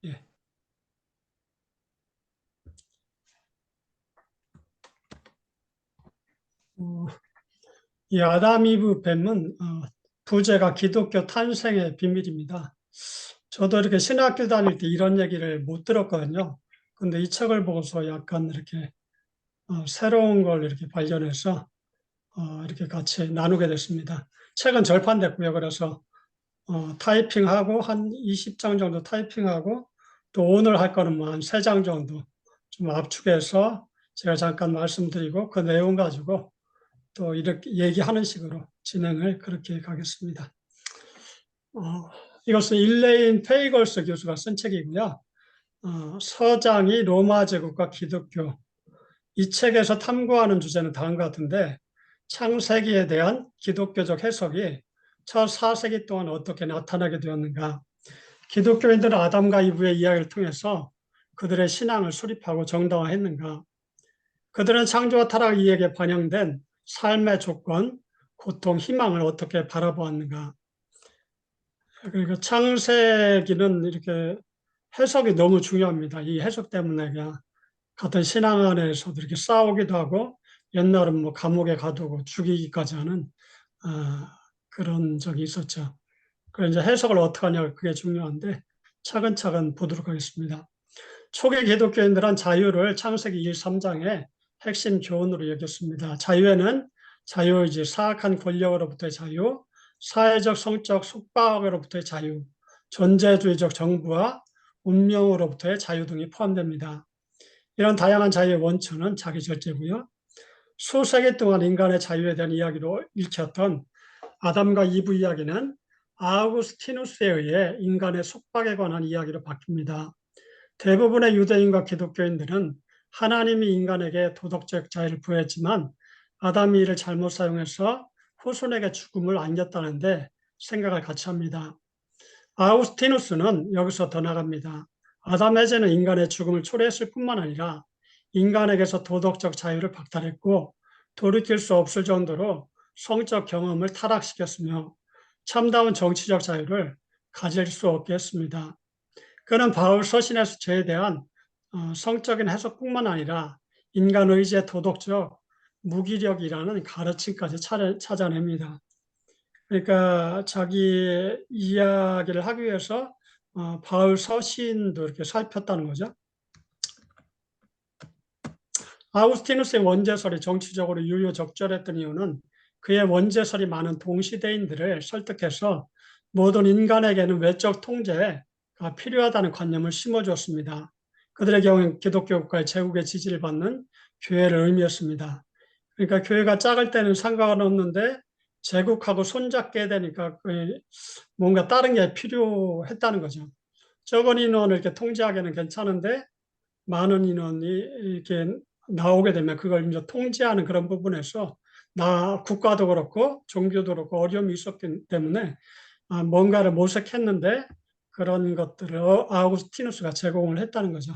예. 어, 이 아담 이브 뱀은 부제가 기독교 탄생의 비밀입니다. 저도 이렇게 신학교 다닐 때 이런 얘기를 못 들었거든요. 근데 이 책을 보고서 약간 이렇게 새로운 걸 이렇게 발견해서 이렇게 같이 나누게 됐습니다. 책은 절판됐고요. 그래서 타이핑하고 한 20장 정도 타이핑하고 또 오늘 할 거는 뭐 한 3장 정도 좀 압축해서 제가 잠깐 말씀드리고 그 내용 가지고 또 이렇게 얘기하는 식으로 진행을 그렇게 가겠습니다. 이것은 일레인 페이걸스 교수가 쓴 책이고요. 서장이 로마 제국과 기독교. 이 책에서 탐구하는 주제는 다음과 같은데 창세기에 대한 기독교적 해석이 첫 4세기 동안 어떻게 나타나게 되었는가. 기독교인들은 아담과 이브의 이야기를 통해서 그들의 신앙을 수립하고 정당화했는가. 그들은 창조와 타락 이야기에 반영된 삶의 조건, 고통, 희망을 어떻게 바라보았는가. 그러니까 창세기는 이렇게 해석이 너무 중요합니다. 이 해석 때문에 그냥 같은 신앙 안에서도 이렇게 싸우기도 하고 옛날은 뭐 감옥에 가두고 죽이기까지 하는 그런 적이 있었죠. 그래서 이제 해석을 어떻게 하냐 그게 중요한데 차근차근 보도록 하겠습니다. 초기 기독교인들은 자유를 창세기 1, 3장의 핵심 교훈으로 여겼습니다. 자유에는 자유의지, 사악한 권력으로부터의 자유, 사회적, 성적 속박으로부터의 자유, 존재주의적 정부와 운명으로부터의 자유 등이 포함됩니다. 이런 다양한 자유의 원천은 자기 절제고요. 수세기 동안 인간의 자유에 대한 이야기로 읽혔던 아담과 이브 이야기는 아우구스티누스에 의해 인간의 속박에 관한 이야기로 바뀝니다. 대부분의 유대인과 기독교인들은 하나님이 인간에게 도덕적 자유를 부여했지만 아담이 이를 잘못 사용해서 후손에게 죽음을 안겼다는데 생각을 같이 합니다. 아우스티누스는 여기서 더 나갑니다. 아담의 죄는 인간의 죽음을 초래했을 뿐만 아니라 인간에게서 도덕적 자유를 박탈했고 돌이킬 수 없을 정도로 성적 경험을 타락시켰으며 참다운 정치적 자유를 가질 수 없게 했습니다. 그는 바울 서신에서 죄에 대한 성적인 해석뿐만 아니라 인간 의지의 도덕적 무기력이라는 가르침까지 찾아냅니다. 그러니까 자기 이야기를 하기 위해서 바울 서신도 이렇게 살폈다는 거죠. 아우스티누스의 원제설이 정치적으로 유효적절했던 이유는 그의 원제설이 많은 동시대인들을 설득해서 모든 인간에게는 외적 통제가 필요하다는 관념을 심어주었습니다. 그들의 경우엔 기독교 국가의 제국의 지지를 받는 교회를 의미했습니다. 그러니까 교회가 작을 때는 상관없는데 제국하고 손잡게 되니까 뭔가 다른 게 필요했다는 거죠. 적은 인원을 이렇게 통제하기는 괜찮은데 많은 인원이 이렇게 나오게 되면 그걸 이제 통제하는 그런 부분에서 국가도 그렇고 종교도 그렇고 어려움이 있었기 때문에 뭔가를 모색했는데 그런 것들을 아우구스티누스가 제공을 했다는 거죠.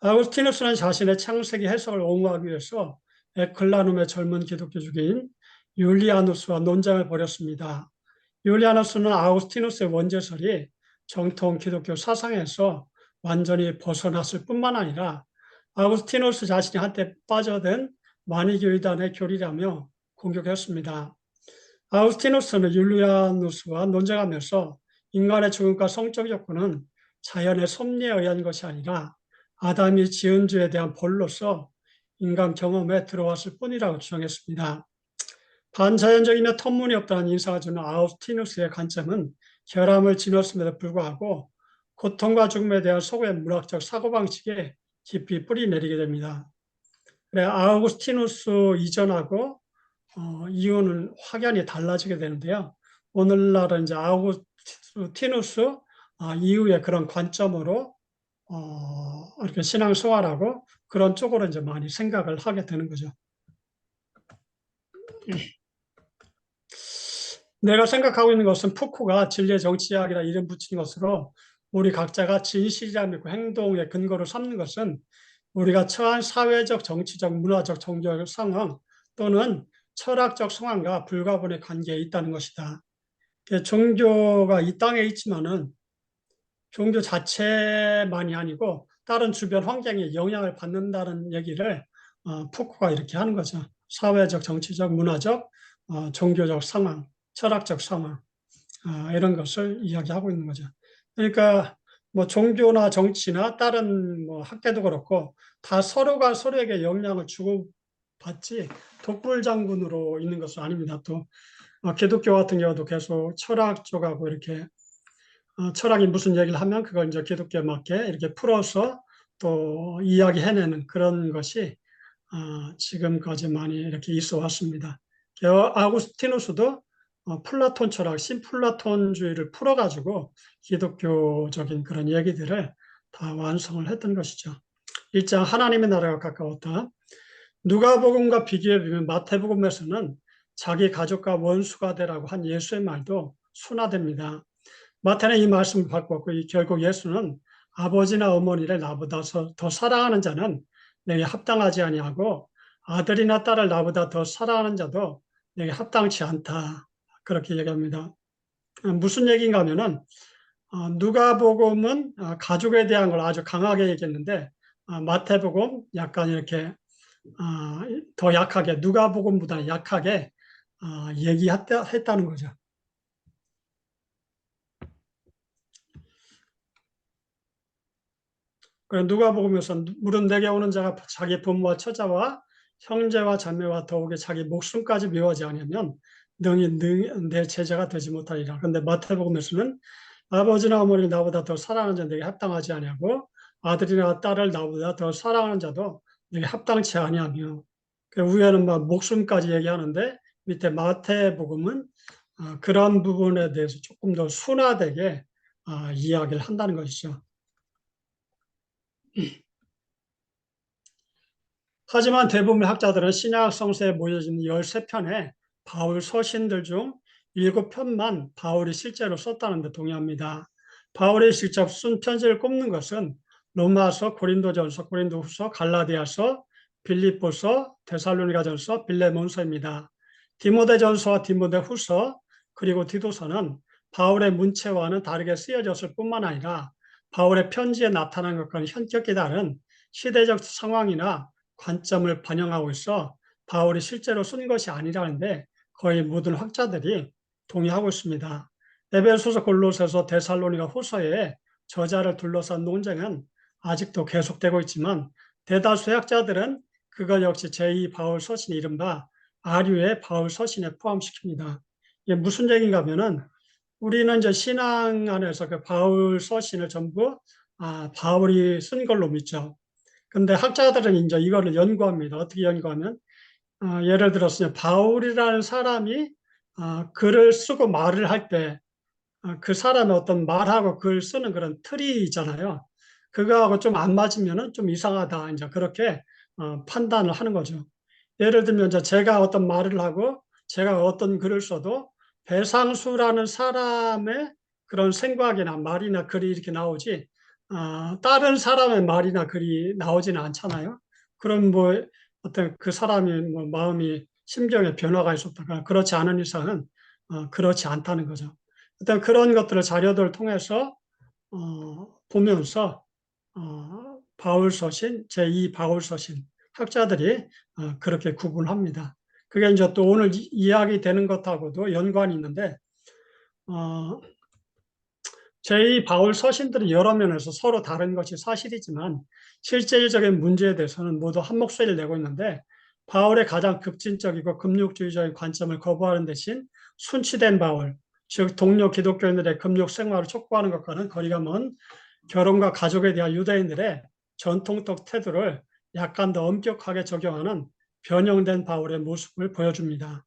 아우구스티누스는 자신의 창세기 해석을 옹호하기 위해서 에클라눔의 젊은 기독교주기인 율리아누스와 논쟁을 벌였습니다. 율리아누스는 아우구스티누스의 원제설이 정통 기독교 사상에서 완전히 벗어났을 뿐만 아니라 아우구스티누스 자신이 한때 빠져든 마니교이단의 교리라며 공격했습니다. 아우구스티누스는 율리아누스와 논쟁하면서 인간의 죽음과 성적 요건은 자연의 섭리에 의한 것이 아니라 아담이 지은 죄에 대한 벌로서 인간 경험에 들어왔을 뿐이라고 주장했습니다. 반자연적이며 터무니없다는 인상을 주는 아우스티누스의 관점은 결함을 지녔음에도 불구하고 고통과 죽음에 대한 소고의 문학적 사고방식에 깊이 뿌리 내리게 됩니다. 그래, 아우구스티누스 이전하고 이유는 확연히 달라지게 되는데요. 오늘날은 이제 아우구스티누스 이후의 그런 관점으로 이렇게 신앙생활하고 그런 쪽으로 이제 많이 생각을 하게 되는 거죠. 내가 생각하고 있는 것은 푸코가 진리의 정치학이라 이름 붙인 것으로 우리 각자가 진실이라 믿고 행동의 근거로 삼는 것은 우리가 처한 사회적, 정치적, 문화적, 종교적 상황 또는 철학적 상황과 불가분의 관계에 있다는 것이다. 종교가 이 땅에 있지만은 종교 자체만이 아니고 다른 주변 환경에 영향을 받는다는 얘기를 푸코가 이렇게 하는 거죠. 사회적, 정치적, 문화적, 종교적 상황, 철학적 상황, 이런 것을 이야기하고 있는 거죠. 그러니까 뭐 종교나 정치나 다른 뭐 학계도 그렇고 다 서로가 서로에게 영향을 주고받지 독불장군으로 있는 것은 아닙니다. 또 기독교 같은 경우도 계속 철학 쪽하고 이렇게 철학이 무슨 얘기를 하면 그걸 이제 기독교에 맞게 이렇게 풀어서 또 이야기해내는 그런 것이 지금까지 많이 이렇게 있어 왔습니다. 아구스티누스도 플라톤 철학, 신플라톤주의를 풀어가지고 기독교적인 그런 얘기들을 다 완성을 했던 것이죠. 1장 하나님의 나라가 가까웠다. 누가복음과 비교해 보면 마태복음에서는 자기 가족과 원수가 되라고 한 예수의 말도 순화됩니다. 마태는 이 말씀을 바꿨고 결국 예수는 아버지나 어머니를 나보다 더 사랑하는 자는 내게 합당하지 아니하고 아들이나 딸을 나보다 더 사랑하는 자도 내게 합당치 않다. 그렇게 얘기합니다. 무슨 얘기인가 하면은 누가복음은 가족에 대한 걸 아주 강하게 얘기했는데 마태복음 약간 이렇게 더 약하게 누가복음보다 약하게 얘기했다는 거죠. 그래 누가복음에서 물은 내게 오는 자가 자기 부모와 처자와 형제와 자매와 더욱이 자기 목숨까지 미워하지 않으면 능히 내 제자가 되지 못하리라. 그런데 마태복음에서는 아버지나 어머니 나보다 더 사랑하는 자 내게 합당하지 아니하고 아들이나 딸을 나보다 더 사랑하는 자도 내게 합당치 아니하며 그 위에는 막 목숨까지 얘기하는데 밑에 마태복음은 그런 부분에 대해서 조금 더 순화되게 이야기를 한다는 것이죠. 하지만 대부분의 학자들은 신약 성서에 모여진 13편의 바울 서신들 중 7편만 바울이 실제로 썼다는 데 동의합니다. 바울이 직접 쓴 편지를 꼽는 것은 로마서, 고린도전서, 고린도후서, 갈라디아서, 빌립보서, 데살로니가전서, 빌레몬서입니다. 디모데전서와 디모데후서 그리고 디도서는 바울의 문체와는 다르게 쓰여졌을 뿐만 아니라 바울의 편지에 나타난 것과는 현격히 다른 시대적 상황이나 관점을 반영하고 있어 바울이 실제로 쓴 것이 아니라는데 거의 모든 학자들이 동의하고 있습니다. 에베소서, 골로새서, 데살로니가 후서의 저자를 둘러싼 논쟁은 아직도 계속되고 있지만 대다수의 학자들은 그것 역시 제2 바울 서신이 이른바 아류의 바울 서신에 포함시킵니다. 이게 무슨 얘기인가 하면은 우리는 이제 신앙 안에서 그 바울 서신을 전부 바울이 쓴 걸로 믿죠. 근데 학자들은 이제 이거를 연구합니다. 어떻게 연구하면 예를 들어서 바울이라는 사람이 글을 쓰고 말을 할 때 그 사람의 어떤 말하고 글 쓰는 그런 틀이 있잖아요. 그거하고 좀 안 맞으면은 좀 이상하다. 이제 그렇게 판단을 하는 거죠. 예를 들면 이제 제가 어떤 말을 하고 제가 어떤 글을 써도 배상수라는 사람의 그런 생각이나 말이나 글이 이렇게 나오지 다른 사람의 말이나 글이 나오지는 않잖아요. 그럼 뭐 어떤 그 사람이 뭐 마음이 심경의 변화가 있었다가 그렇지 않은 이상은 그렇지 않다는 거죠. 어떤 그런 것들을 자료들을 통해서 보면서 바울 서신, 제2 바울 서신 학자들이 그렇게 구분합니다. 그게 이제 또 오늘 이야기 되는 것하고도 연관이 있는데 제2 바울 서신들은 여러 면에서 서로 다른 것이 사실이지만 실질적인 문제에 대해서는 모두 한 목소리를 내고 있는데 바울의 가장 급진적이고 금욕주의적인 관점을 거부하는 대신 순치된 바울, 즉 동료 기독교인들의 금욕 생활을 촉구하는 것과는 거리가 먼 결혼과 가족에 대한 유대인들의 전통적 태도를 약간 더 엄격하게 적용하는 변형된 바울의 모습을 보여줍니다.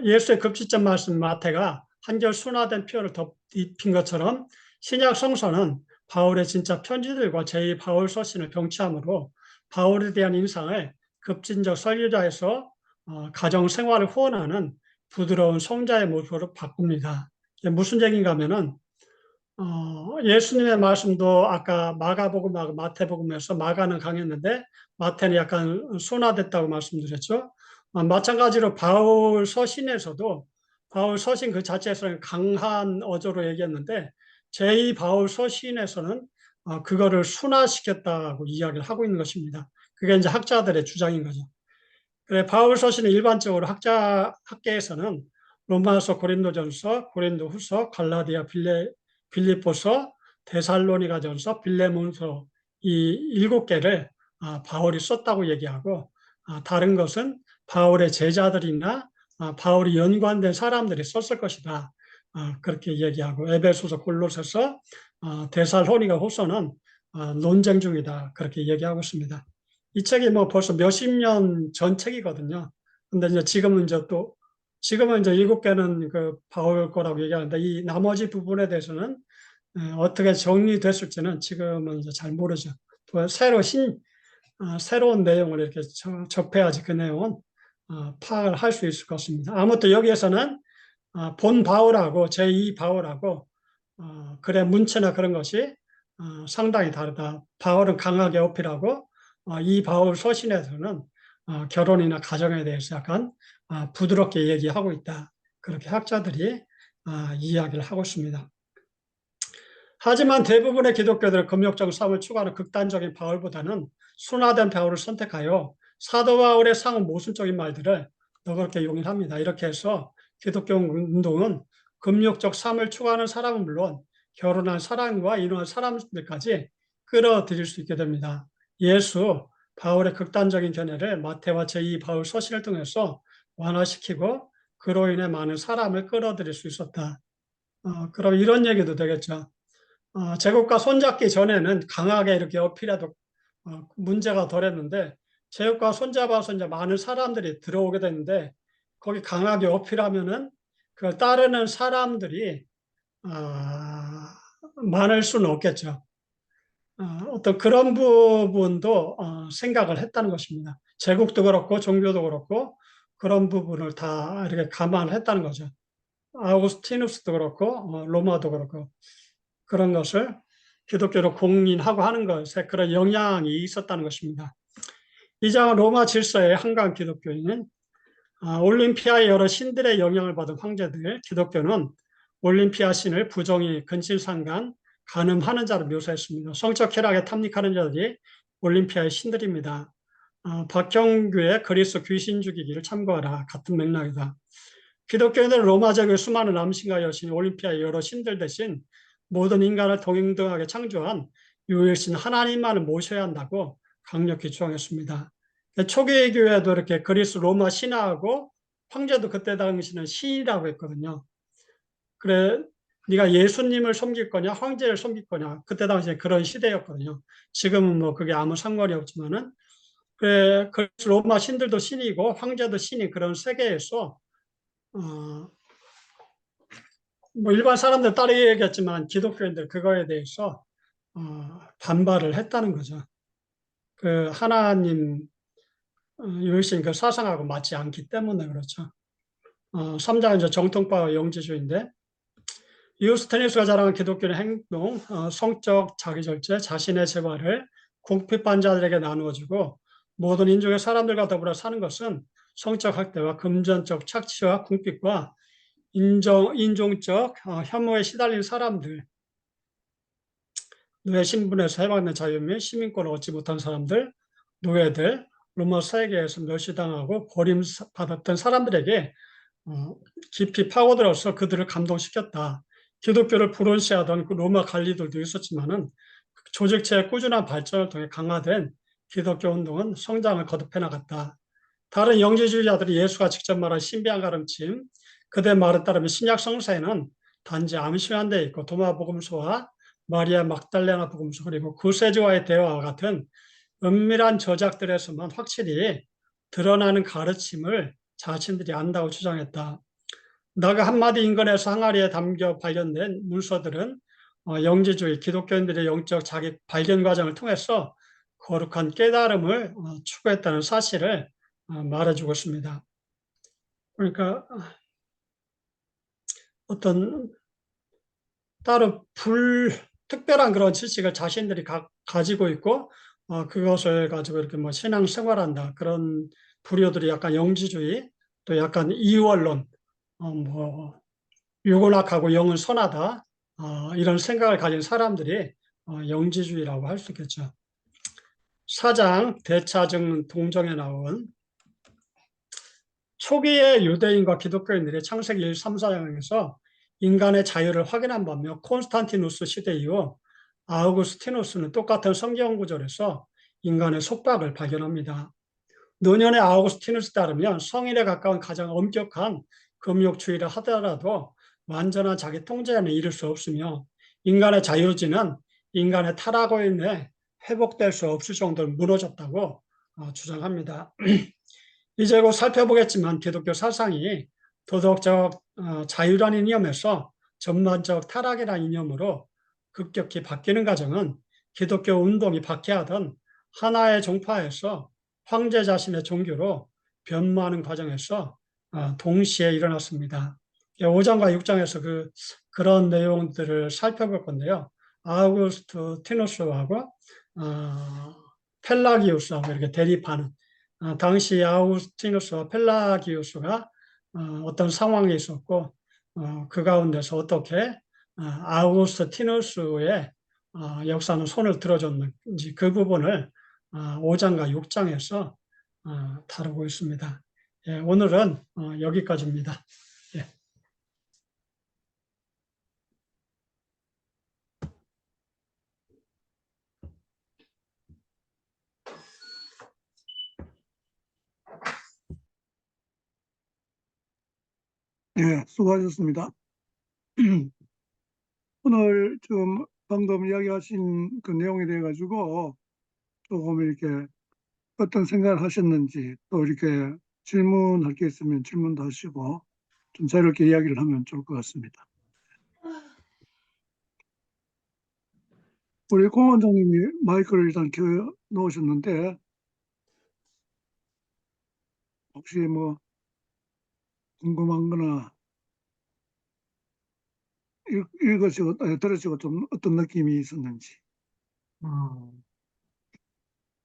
예수의 급지점 말씀 마태가 한결 순화된 표현을 덧입힌 것처럼 신약 성서는 바울의 진짜 편지들과 제2 바울 서신을 병치하므로 바울에 대한 인상을 급진적 설교자에서 가정 생활을 후원하는 부드러운 성자의 모습으로 바꿉니다. 무슨 얘기인가 하면은 예수님의 말씀도 아까 마가복음하고 마태복음에서 마가는 강했는데 마태는 약간 순화됐다고 말씀드렸죠. 마찬가지로 바울 서신에서도 바울 서신 그 자체에서는 강한 어조로 얘기했는데 제2 바울서 시인에서는 그거를 순화시켰다고 이야기를 하고 있는 것입니다. 그게 이제 학자들의 주장인 거죠. 그래, 바울서 시는 일반적으로 학계에서는 로마서, 고린도전서, 고린도후서, 갈라디아, 빌립보서, 데살로니가전서, 빌레몬서 이 7개를 바울이 썼다고 얘기하고, 다른 것은 바울의 제자들이나 바울이 연관된 사람들이 썼을 것이다. 그렇게 얘기하고, 에베소서, 골로새서, 데살로니가 후서는 논쟁 중이다. 그렇게 얘기하고 있습니다. 이 책이 뭐 벌써 몇십 년 전 책이거든요. 근데 이제 지금은 이제 7개는 그 바울 거라고 얘기하는데, 이 나머지 부분에 대해서는 어떻게 정리됐을지는 지금은 이제 잘 모르죠. 또 새로운 내용을 이렇게 접해야지 그 내용은 파악을 할 수 있을 것 같습니다. 아무튼 여기에서는 본 바울하고 제2 바울하고 글의 문체나 그런 것이 상당히 다르다. 바울은 강하게 어필하고 이 바울 서신에서는 결혼이나 가정에 대해서 약간 부드럽게 얘기하고 있다. 그렇게 학자들이 이야기를 하고 있습니다. 하지만 대부분의 기독교들은 금욕적 삶을 추구하는 극단적인 바울보다는 순화된 바울을 선택하여 사도 바울의 상호 모순적인 말들을 너그럽게 용인합니다. 이렇게 해서 기독교 운동은 금욕적 삶을 추구하는 사람은 물론 결혼한 사람과 이혼한 사람들까지 끌어들일 수 있게 됩니다. 예수, 바울의 극단적인 견해를 마태와 제2 바울 서신을 통해서 완화시키고 그로 인해 많은 사람을 끌어들일 수 있었다. 그럼 이런 얘기도 되겠죠. 제국과 손잡기 전에는 강하게 이렇게 어필해도 문제가 덜했는데 제국과 손잡아서 이제 많은 사람들이 들어오게 되는데 거기 강하게 어필하면은 그걸 따르는 사람들이 많을 수는 없겠죠. 어떤 그런 부분도 생각을 했다는 것입니다. 제국도 그렇고 종교도 그렇고 그런 부분을 다 이렇게 감안했다는 거죠. 아우구스티누스도 그렇고 로마도 그렇고 그런 것을 기독교로 공인하고 하는 것에 그런 영향이 있었다는 것입니다. 이 장은 로마 질서의 한강 기독교인은 올림피아의 여러 신들의 영향을 받은 황제들, 기독교는 올림피아 신을 부정의 근친상간, 간음하는 자로 묘사했습니다. 성적 쾌락에 탐닉하는 자들이 올림피아의 신들입니다. 박형규의 그리스 귀신 죽이기를 참고하라. 같은 맥락이다. 기독교인들은 로마적의 수많은 남신과 여신이 올림피아의 여러 신들 대신 모든 인간을 동등하게 창조한 유일신 하나님만을 모셔야 한다고 강력히 주장했습니다. 초기 교회도 이렇게 그리스 로마 신하고 황제도 그때 당시는 신이라고 했거든요. 그래, 네가 예수님을 섬길 거냐, 황제를 섬길 거냐. 그때 당시에 그런 시대였거든요. 지금은 뭐 그게 아무 상관이 없지만은 그래, 그리스 로마 신들도 신이고 황제도 신이 그런 세계에서 뭐 일반 사람들 따르게 얘기했지만 기독교인들 그거에 대해서 반발을 했다는 거죠. 그 하나님 유일신 그 사상하고 맞지 않기 때문에 그렇죠. 3장은 이제 정통파 영지주의인데 유스테니스가 자랑한 기독교의 행동, 성적 자기절제, 자신의 재화를 궁핍한 자들에게 나누어주고 모든 인종의 사람들과 더불어 사는 것은 성적 학대와 금전적 착취와 궁핍과 인종적 혐오에 시달린 사람들, 노예 신분에서 해방된 자유 및 시민권을 얻지 못한 사람들, 노예들, 로마 세계에서 멸시당하고 버림받았던 사람들에게 깊이 파고들어서 그들을 감동시켰다. 기독교를 불온시하던 그 로마 관리들도 있었지만은 조직체의 꾸준한 발전을 통해 강화된 기독교 운동은 성장을 거듭해 나갔다. 다른 영지주의자들이 예수가 직접 말한 신비한 가르침, 그대 말에 따르면 신약 성서에는 단지 암시한 데 있고 도마복음서와 마리아 막달레나 복음서 그리고 구세주와의 대화와 같은 은밀한 저작들에서만 확실히 드러나는 가르침을 자신들이 안다고 주장했다. 나가 한마디 인근에서 항아리에 담겨 발견된 문서들은 영지주의 기독교인들의 영적 자기 발견 과정을 통해서 거룩한 깨달음을 추구했다는 사실을 말해주고 있습니다. 그러니까 어떤 따로 특별한 그런 지식을 자신들이 가지고 있고 그것을 가지고 이렇게 뭐 신앙 생활한다 그런 부류들이 약간 영지주의 또 약간 이원론 뭐 유곤학하고 영은 선하다 이런 생각을 가진 사람들이 영지주의라고 할 수 있겠죠. 사장 대차증 동정에 나온 초기의 유대인과 기독교인들이 창세기 1, 3, 4장에서 인간의 자유를 확인한 반면 콘스탄티누스 시대 이후 아우구스티누스는 똑같은 성경 구절에서 인간의 속박을 발견합니다. 노년의 아우구스티누스 따르면 성인에 가까운 가장 엄격한 금욕주의를 하더라도 완전한 자기 통제에는 이를 수 없으며 인간의 자유의지는 인간의 타락으로 인해 회복될 수 없을 정도로 무너졌다고 주장합니다. 이제 곧 살펴보겠지만 기독교 사상이 도덕적 자유라는 이념에서 전반적 타락이라는 이념으로 급격히 바뀌는 과정은 기독교 운동이 박해하던 하나의 종파에서 황제 자신의 종교로 변모하는 과정에서 동시에 일어났습니다. 5장과 6장에서 그런 내용들을 살펴볼 건데요. 아우구스트 티누스하고 펠라기우스하고 이렇게 대립하는 당시 아우구스티누스와 펠라기우스가 어떤 상황에 있었고 그 가운데서 어떻게 아우구스티누스의 역사는 손을 들어줬는지 그 부분을 5장과 6장에서 다루고 있습니다. 예, 오늘은 여기까지입니다. 예. 예, 수고하셨습니다. 오늘 좀 방금 이야기하신 그 내용에 대해 가지고 조금 이렇게 어떤 생각을 하셨는지 또 이렇게 질문할 게 있으면 질문도 하시고 좀 자유롭게 이야기를 하면 좋을 것 같습니다. 우리 공 원장님이 마이크를 일단 켜 놓으셨는데 혹시 뭐 궁금한 거나 읽으시고 들으시고 좀 어떤 느낌이 있었는지. 음,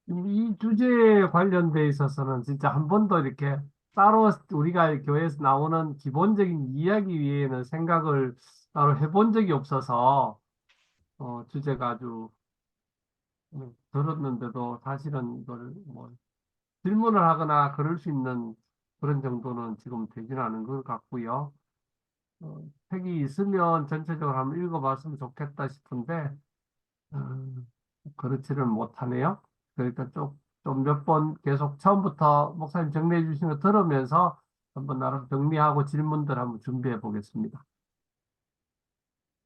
이 주제에 관련돼 있어서는 진짜 한 번도 이렇게 따로 우리가 교회에서 나오는 기본적인 이야기 외에는 생각을 따로 해본 적이 없어서 주제가 아주 들었는데도 사실은 이걸 뭐 질문을 하거나 그럴 수 있는 그런 정도는 지금 되지는 않은 것 같고요. 책이 있으면 전체적으로 한번 읽어봤으면 좋겠다 싶은데 그렇지를 못하네요. 그러니까 좀 몇 번 계속 처음부터 목사님 정리해 주신 거 들으면서 한번 나름 정리하고 질문들 한번 준비해 보겠습니다.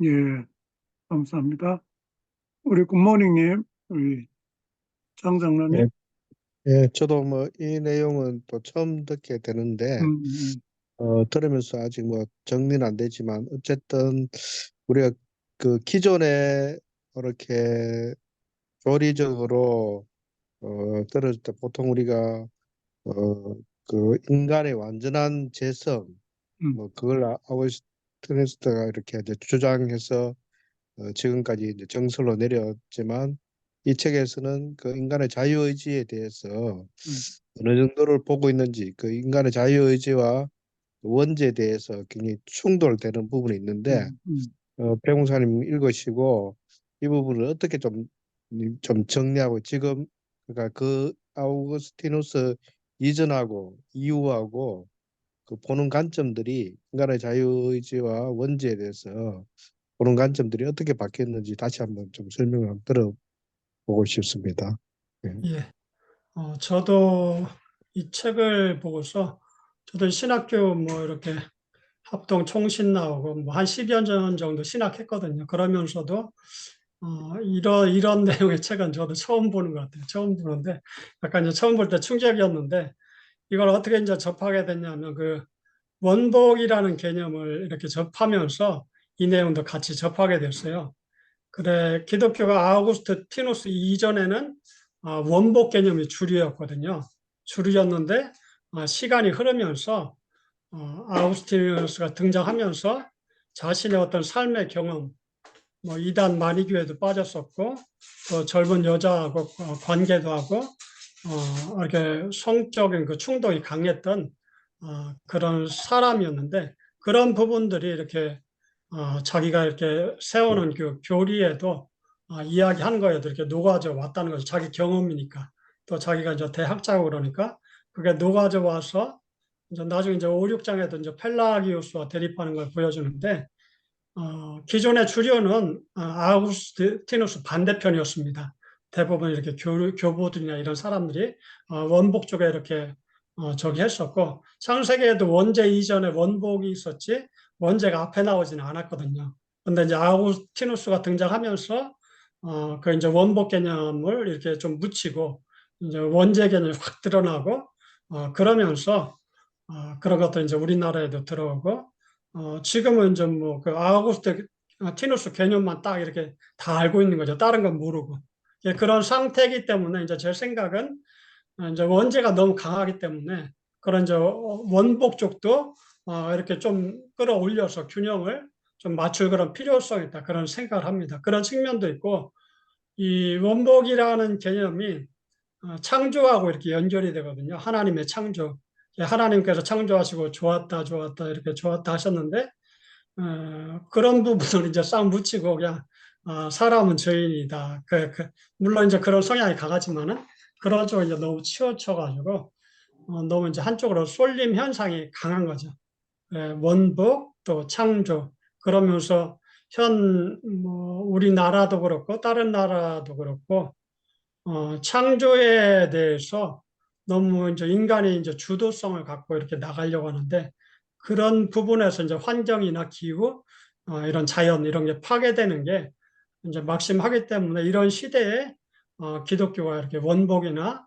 예, 감사합니다. 우리 굿모닝님, 우리 장 장로님. 예, 예, 저도 뭐 이 내용은 또 처음 듣게 되는데 들으면서 아직 뭐 정리는 안 되지만 어쨌든 우리가 그 기존에 이렇게 교리적으로 들을 때 보통 우리가 그 인간의 완전한 재성 뭐 그걸 아우구스티누스가 이렇게 이제 주장해서 지금까지 이제 정설로 내렸지만 이 책에서는 그 인간의 자유의지에 대해서 어느 정도를 보고 있는지 그 인간의 자유의지와 원죄에 대해서 굉장히 충돌되는 부분이 있는데 배공사님 읽으시고 이 부분을 어떻게 좀 정리하고 지금 그러니까 그 아우구스티누스 이전하고 이후하고 그 보는 관점들이 인간의 자유의지와 원죄에 대해서 보는 관점들이 어떻게 바뀌었는지 다시 한번 좀 설명을 한번 들어보고 싶습니다. 예. 예. 저도 이 책을 보고서 저도 신학교 뭐 이렇게 합동 총신 나오고 뭐 한 10여 년 정도 신학했거든요. 그러면서도 이런 내용의 책은 저도 처음 보는 것 같아요. 처음 보는데 약간 이제 처음 볼 때 충격이었는데 이걸 어떻게 이제 접하게 됐냐면 원복이라는 개념을 이렇게 접하면서 이 내용도 같이 접하게 됐어요. 그래, 기독교가 아우구스트 티누스 이전에는 원복 개념이 주류였거든요. 주류였는데 시간이 흐르면서 아우구스티누스가 등장하면서 자신의 어떤 삶의 경험, 뭐 이단 마니교에도 빠졌었고 또 젊은 여자하고 관계도 하고 이렇게 성적인 그 충동이 강했던 그런 사람이었는데 그런 부분들이 이렇게 자기가 이렇게 세우는 그 교리에도 이야기하는 거에도 이렇게 녹아져 왔다는 거죠. 자기 경험이니까. 또 자기가 이제 대학자고 그러니까 그게 녹아져 와서 이제 나중에 이제 5, 6장에도 이제 펠라기우스와 대립하는 걸 보여주는데 기존의 주류는 아우구스티누스 반대편이었습니다. 대부분 이렇게 교부들이나 이런 사람들이 원복 쪽에 이렇게 저기 했었고 창세기에도 원죄 이전에 원복이 있었지 원죄가 앞에 나오지는 않았거든요. 근데 이제 아우구스티누스가 등장하면서 그 이제 원복 개념을 이렇게 좀 묻히고 이제 원죄 개념이 확 드러나고 그러면서 그런 것도 이제 우리나라에도 들어오고 지금은 이제 뭐 그 아우구스트 티누스 개념만 딱 이렇게 다 알고 있는 거죠. 다른 건 모르고. 예, 그런 상태이기 때문에 이제 제 생각은 이제 원죄가 너무 강하기 때문에 그런 이제 원복 쪽도 이렇게 좀 끌어올려서 균형을 좀 맞출 그런 필요성이 있다. 그런 생각을 합니다. 그런 측면도 있고 이 원복이라는 개념이 창조하고 이렇게 연결이 되거든요. 하나님의 창조. 예, 하나님께서 창조하시고 좋았다, 좋았다, 이렇게 좋았다 하셨는데, 그런 부분을 이제 싹 묻히고 그냥, 사람은 죄인이다. 물론 이제 그런 성향이 강하지만은, 그런 쪽에 이제 너무 치우쳐가지고, 너무 이제 한쪽으로 쏠림 현상이 강한 거죠. 예, 원복, 또 창조. 그러면서 우리나라도 그렇고, 다른 나라도 그렇고, 창조에 대해서 너무 이제 인간이 이제 주도성을 갖고 이렇게 나가려고 하는데 그런 부분에서 이제 환경이나 기후, 이런 자연 이런 게 파괴되는 게 이제 막심하기 때문에 이런 시대에 기독교가 이렇게 원복이나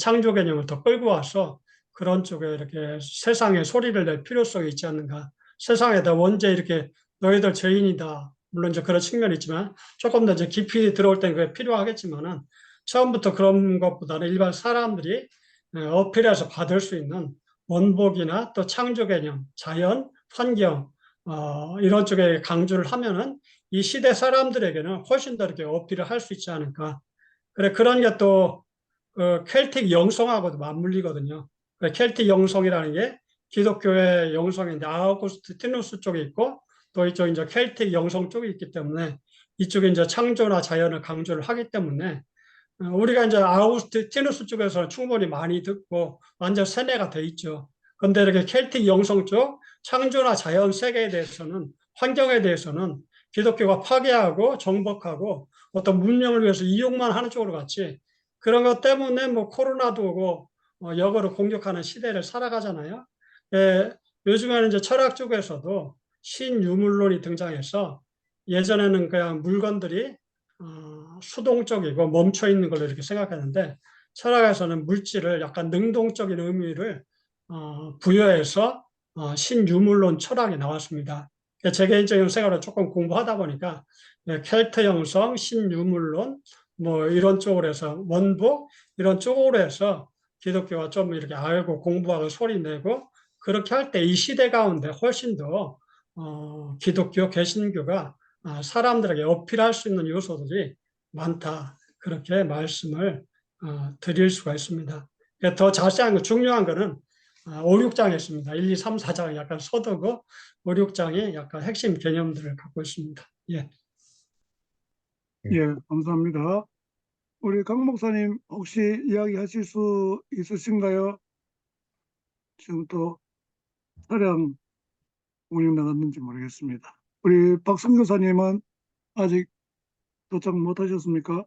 창조 개념을 더 끌고 와서 그런 쪽에 이렇게 세상에 소리를 낼 필요성이 있지 않는가. 세상에다 원죄 이렇게 너희들 죄인이다. 물론 이제 그런 측면이 있지만 조금 더 이제 깊이 들어올 때는 그게 필요하겠지만은 처음부터 그런 것보다는 일반 사람들이 어필해서 받을 수 있는 원복이나 또 창조 개념, 자연, 환경, 이런 쪽에 강조를 하면은 이 시대 사람들에게는 훨씬 더 이렇게 어필을 할 수 있지 않을까. 그래, 그런 게 또, 켈틱 영성하고도 맞물리거든요. 켈틱 영성이라는 게 기독교의 영성인데, 아우구스티누스 쪽에 있고, 또 이쪽 이제 켈틱 영성 쪽에 있기 때문에, 이쪽에 이제 창조나 자연을 강조를 하기 때문에, 우리가 이제 아우구스티누스 쪽에서 충분히 많이 듣고, 완전 세뇌가 돼 있죠. 근데 이렇게 켈틱 영성 쪽, 창조나 자연 세계에 대해서는, 환경에 대해서는 기독교가 파괴하고 정복하고 어떤 문명을 위해서 이용만 하는 쪽으로 갔지. 그런 것 때문에 뭐 코로나도 오고 역으로 공격하는 시대를 살아가잖아요. 예, 요즘에는 이제 철학 쪽에서도 신유물론이 등장해서 예전에는 그냥 물건들이 수동적이고 멈춰 있는 걸로 이렇게 생각했는데 철학에서는 물질을 약간 능동적인 의미를 부여해서 신유물론 철학이 나왔습니다. 제 개인적인 생각으로 조금 공부하다 보니까 켈트 형성, 신유물론 뭐 이런 쪽으로 해서 원복 이런 쪽으로 해서 기독교가 좀 이렇게 알고 공부하고 소리 내고 그렇게 할 때 이 시대 가운데 훨씬 더 기독교 개신교가 사람들에게 어필할 수 있는 요소들이 많다. 그렇게 말씀을 드릴 수가 있습니다. 더 자세한 거 중요한 거는 5, 6장에 있습니다. 1, 2, 3, 4장은 약간 서두고 5, 6장이 약간 핵심 개념들을 갖고 있습니다. 예. 예, 감사합니다. 우리 강 목사님 혹시 이야기하실 수 있으신가요? 지금 또 차량 운행 나갔는지 모르겠습니다. 우리 박성 교사님은 아직 도착 못 하셨습니까?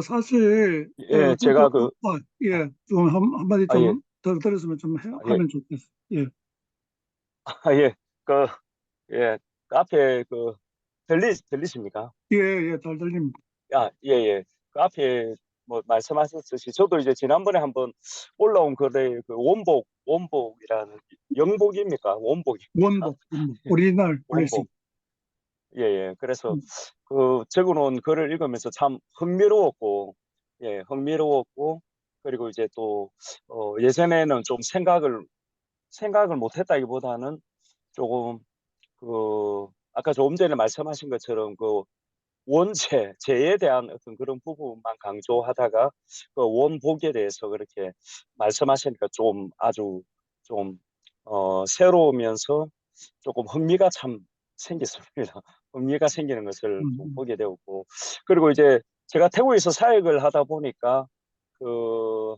사실, 예, 제가 예, 좀 한마디 아, 예, 좀 더 들었으면 좀 예, 하면 좋겠어요. 예, 예, 그, 예, 그 앞에 들리십니까? 예, 예, 잘 들립니다. 예, 예. 그 앞에 뭐 말씀하셨듯이 저도 이제 지난번에 한번 올라온 글에 그 원복이라는 영복입니까? 원복입니까? 원복, 오리지널 블레싱. 원복. 예, 예. 그래서 음, 그 적어놓은 글을 읽으면서 참 흥미로웠고, 예, 흥미로웠고, 그리고 이제 또, 예전에는 좀 생각을 못 했다기보다는 조금 아까 조금 전에 말씀하신 것처럼 재에 대한 어떤 그런 부분만 강조하다가 그 원복에 대해서 그렇게 말씀하시니까 좀 아주 좀 새로우면서 조금 흥미가 참 생겼습니다. 흥미가 생기는 것을 좀 음, 보게 되었고, 그리고 이제 제가 태국에서 사역을 하다 보니까 그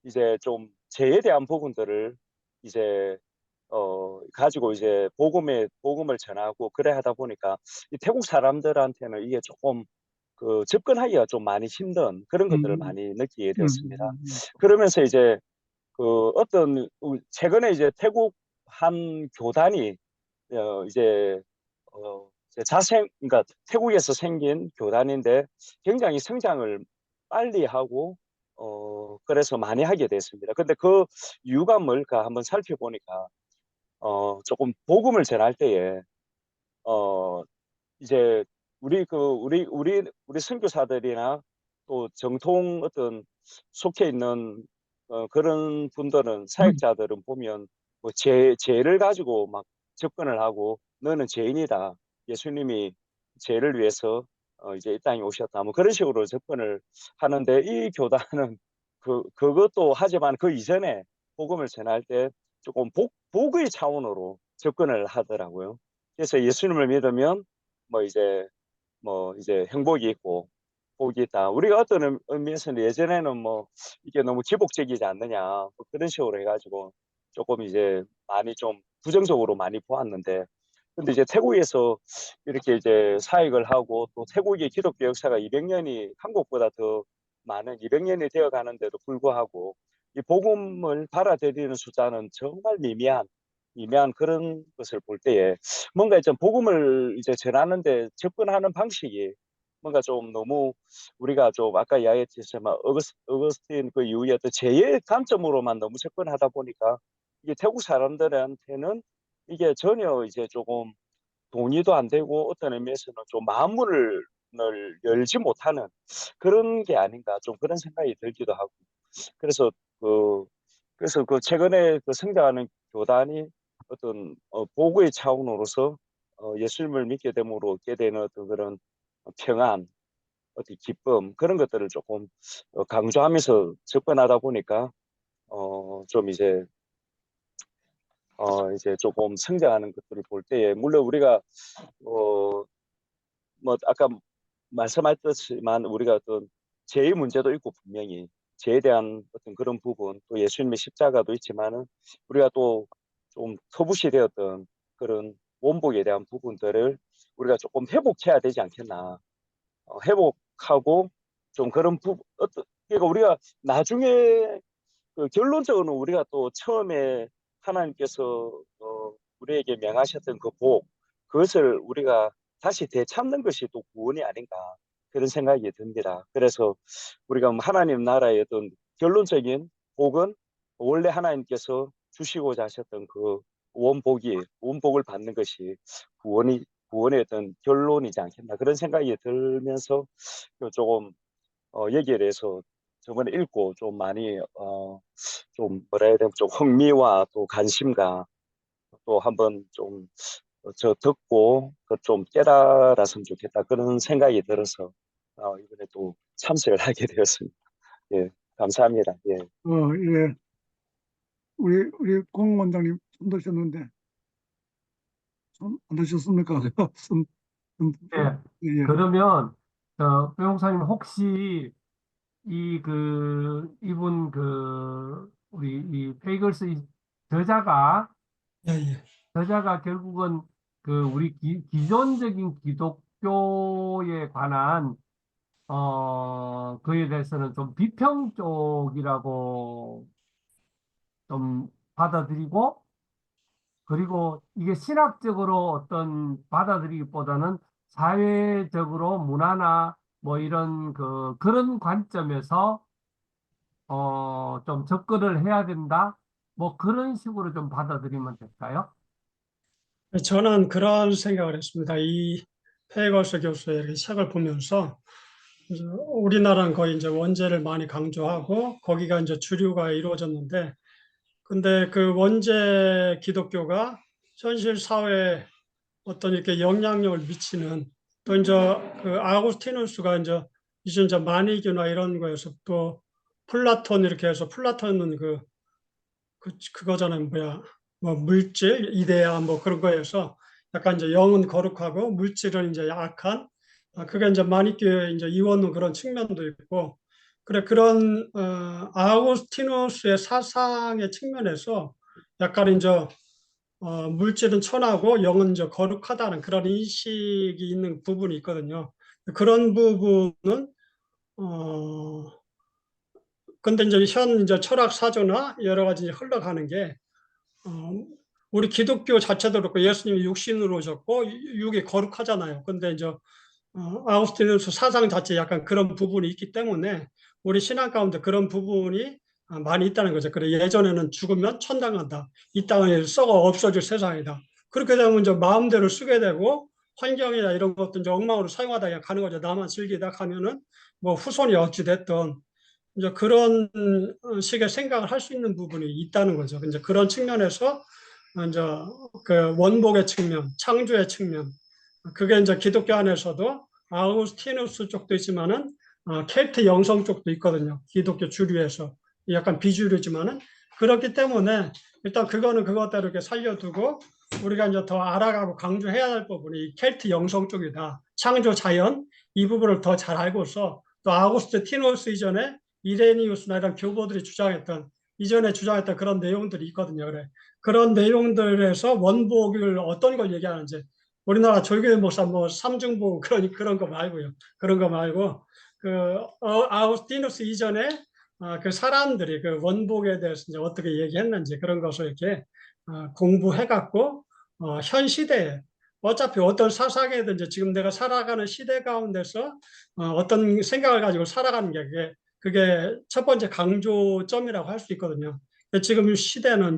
이제 좀 죄에 대한 부분들을 이제 가지고 이제 복음을 전하고 그래 하다 보니까 이 태국 사람들한테는 이게 조금 그 접근하기가 좀 많이 힘든 그런 것들을 음, 많이 느끼게 음, 되었습니다. 그러면서 이제 그 최근에 이제 태국 한 교단이 이제 이제 그러니까 태국에서 생긴 교단인데 굉장히 성장을 빨리 하고 그래서 많이 하게 됐습니다. 근데 그 이유가 뭘까 한번 살펴보니까 조금 복음을 전할 때에 어 이제 우리 선교사들이나 또 정통 어떤 속해 있는 그런 분들은 음, 사역자들은 보면 뭐 죄를 가지고 막 접근을 하고 너는 죄인이다. 예수님이 죄를 위해서 이제 이 땅에 오셨다. 뭐 그런 식으로 접근을 하는데 이 교단은 그것도 하지만 그 이전에 복음을 전할 때 조금 복의 차원으로 접근을 하더라고요. 그래서 예수님을 믿으면 뭐 이제 행복이 있고 복이 있다. 우리가 어떤 의미에서는 예전에는 뭐 이게 너무 기복적이지 않느냐 뭐 그런 식으로 해가지고 조금 이제 많이 좀 부정적으로 많이 보았는데 근데 이제 태국에서 이렇게 이제 사역을 하고 또 태국의 기독교 역사가 200년이 한국보다 더 많은 200년이 되어 가는데도 불구하고 이 복음을 받아들이는 숫자는 정말 미미한 그런 것을 볼 때에 뭔가 좀 복음을 이제 전하는데 접근하는 방식이 뭔가 좀 너무 우리가 좀 아까 이야기했지만 어거스틴 그 이후에 또 제의 관점으로만 너무 접근하다 보니까 이게 태국 사람들한테는 이게 전혀 이제 조금 동의도 안 되고 어떤 의미에서는 좀 마음문을 열지 못하는 그런 게 아닌가 좀 그런 생각이 들기도 하고 그래서 그 그래서 그 최근에 그 성장하는 교단이 어떤 복의 차원으로서 예수님을 믿게 됨으로 얻게 되는 어떤 그런 평안, 어떤 기쁨 그런 것들을 조금 강조하면서 접근하다 보니까 좀 이제 조금 성장하는 것들을 볼 때에 물론 우리가 어, 뭐 아까 말씀하셨지만 우리가 어떤 죄의 문제도 있고 분명히 죄에 대한 어떤 그런 부분 또 예수님의 십자가도 있지만은 우리가 또 좀 터부시 되었던 그런 원복에 대한 부분들을 우리가 조금 회복해야 되지 않겠나 회복하고 좀 그런 그러니까 우리가 나중에 그 결론적으로는 우리가 또 처음에 하나님께서 우리에게 명하셨던 그 복, 그것을 우리가 다시 되찾는 것이 또 구원이 아닌가 그런 생각이 듭니다. 그래서 우리가 하나님 나라의 어떤 결론적인 복은 원래 하나님께서 주시고자 하셨던 그 원복을 받는 것이 구원의 어떤 결론이지 않겠나 그런 생각이 들면서 조금 여기에 대해서 저번에 읽고 좀 많이 좀 뭐라 해야 되나 좀 흥미와 또 관심과 또 한번 좀 저 듣고 그좀 깨달았으면 좋겠다 그런 생각이 들어서 이번에 또 참석을 하게 되었습니다. 예, 감사합니다. 예. 예. 우리 공 원장님 손 드셨는데 손 안 드셨습니까? 손, 좀, 예. 예, 예. 그러면 배용사님 혹시 이분 우리 이 페이글스 이 저자가 예, 예. 저자가 결국은 우리 기존적인 기독교에 관한 그에 대해서는 좀 비평 쪽이라고 좀 받아들이고, 그리고 이게 신학적으로 어떤 받아들이기보다는 사회적으로 문화나 뭐 이런 그런 관점에서 좀 접근을 해야 된다. 뭐 그런 식으로 좀 받아들이면 될까요? 저는 그런 생각을 했습니다. 이 페이걸스 교수의 이렇게 책을 보면서 이제 우리나라는 거의 이제 원죄를 많이 강조하고 거기가 이제 주류가 이루어졌는데 근데 그 원죄 기독교가 현실 사회에 어떤 이렇게 영향력을 미치는 또 이제 그 아구스티누스가 이제 마니교나 이런 거에서 또 플라톤 이렇게 해서 플라톤은 그거잖아요. 뭐야. 뭐 물질, 이데아 뭐 그런 거에서 약간 이제 영은 거룩하고 물질은 이제 약한 그게 이제 마니교의 이제 이원론 그런 측면도 있고 그래 그런 아우구스티누스의 사상의 측면에서 약간 이제 물질은 천하고 영은 이제 거룩하다는 그런 인식이 있는 부분이 있거든요. 그런 부분은 어 근데 이제 현 이제 철학 사조나 여러 가지 이제 흘러가는 게 어, 우리 기독교 자체도 그렇고 예수님이 육신으로 오셨고 육이 거룩하잖아요. 근데 이제 아우구스티누스 사상 자체에 약간 그런 부분이 있기 때문에 우리 신앙 가운데 그런 부분이 많이 있다는 거죠. 그래 예전에는 죽으면 천당 간다. 이 땅에 썩어 없어질 세상이다. 그렇게 되면 이제 마음대로 쓰게 되고 환경이나 이런 것도 이제 엉망으로 사용하다 그냥 가는 거죠. 나만 즐기다 가면은 뭐 후손이 어찌 됐든 이제 그런 식의 생각을 할 수 있는 부분이 있다는 거죠. 이제 그런 측면에서 이제 그 원복의 측면, 창조의 측면, 그게 이제 기독교 안에서도 아우구스티누스 쪽도 있지만은 켈트 영성 쪽도 있거든요. 기독교 주류에서 약간 비주류지만은 그렇기 때문에 일단 그거는 그것대로 이렇게 살려두고 우리가 이제 더 알아가고 강조해야 할 부분이 이 켈트 영성 쪽이다. 창조 자연 이 부분을 더 잘 알고서 또 아우구스티누스 이전에 이레니우스나 이런 교보들이 주장했던 이전에 주장했던 그런 내용들이 있거든요. 그래. 그런 내용들에서 원복을 어떤 걸 얘기하는지 우리나라 조규현 목사 뭐 삼중복 그런 거 말고요. 그런 거 말고 그 아우스티누스 이전에 그 사람들이 그 원복에 대해서 이제 어떻게 얘기했는지 그런 것을 이렇게 공부해갖고 현 시대에 어차피 어떤 사상이든지 지금 내가 살아가는 시대 가운데서 어떤 생각을 가지고 살아가는 게 그게 첫 번째 강조점이라고 할 수 있거든요. 지금 시대는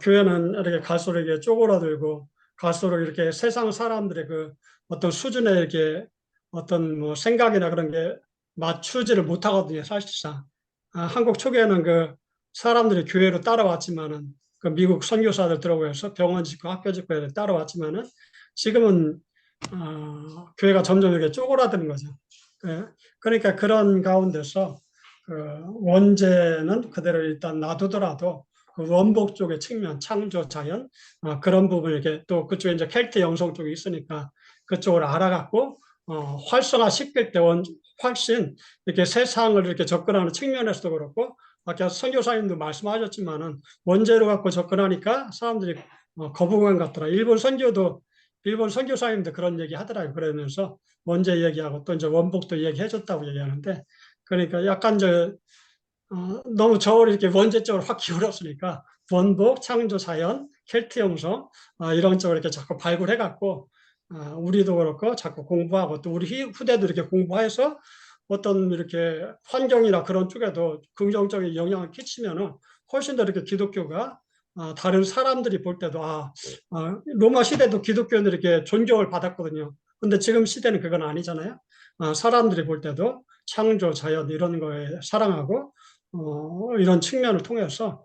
교회는 이렇게 갈수록 이렇게 쪼그라들고 갈수록 이렇게 세상 사람들의 그 어떤 수준에 이렇게 어떤 뭐 생각이나 그런 게 맞추지를 못하거든요, 사실상. 한국 초기에는 그 사람들이 교회로 따라왔지만은 그 미국 선교사들 들어오고 해서 병원 짓고 학교 짓고 해서 따라왔지만은 지금은 교회가 점점 이렇게 쪼그라드는 거죠. 그러니까 그런 가운데서 그 원죄는 그대로 일단 놔두더라도 그 원복 쪽의 측면, 창조 자연 그런 부분 이렇게 또 그쪽에 이제 켈트 영성 쪽이 있으니까 그쪽을 알아갖고 활성화시킬 때 훨씬 이렇게 세상을 이렇게 접근하는 측면에서도 그렇고 아까 선교사님도 말씀하셨지만은 원죄로 갖고 접근하니까 사람들이 거부감 갖더라. 일본 선교사님도 그런 얘기 하더라고요. 그러면서 원죄 얘기하고 또 이제 원복도 얘기해줬다고 얘기하는데 그러니까 약간 너무 저를 이렇게 원죄 쪽으로 확 기울었으니까 원복, 창조 자연, 켈트 영성 이런 쪽을 이렇게 자꾸 발굴해갖고 우리도 그렇고 자꾸 공부하고 또 우리 후대도 이렇게 공부해서 어떤 이렇게 환경이나 그런 쪽에도 긍정적인 영향을 끼치면은 훨씬 더 이렇게 기독교가 다른 사람들이 볼 때도 로마 시대도 기독교인들이 이렇게 존경을 받았거든요. 근데 지금 시대는 그건 아니잖아요. 사람들이 볼 때도 창조, 자연 이런 거에 사랑하고 이런 측면을 통해서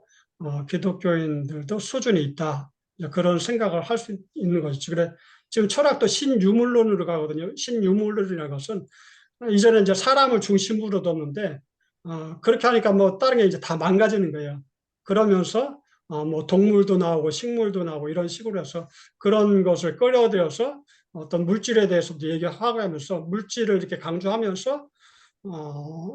기독교인들도 수준이 있다. 그런 생각을 할 수 있는 거죠. 그래 지금 철학도 신유물론으로 가거든요. 신유물론이라는 것은 이전에 이제 사람을 중심으로 뒀는데 그렇게 하니까 뭐 다른 게 이제 다 망가지는 거예요. 그러면서 뭐 동물도 나오고 식물도 나오고 이런 식으로 해서 그런 것을 끌어들여서 어떤 물질에 대해서도 얘기하고 하면서 물질을 이렇게 강조하면서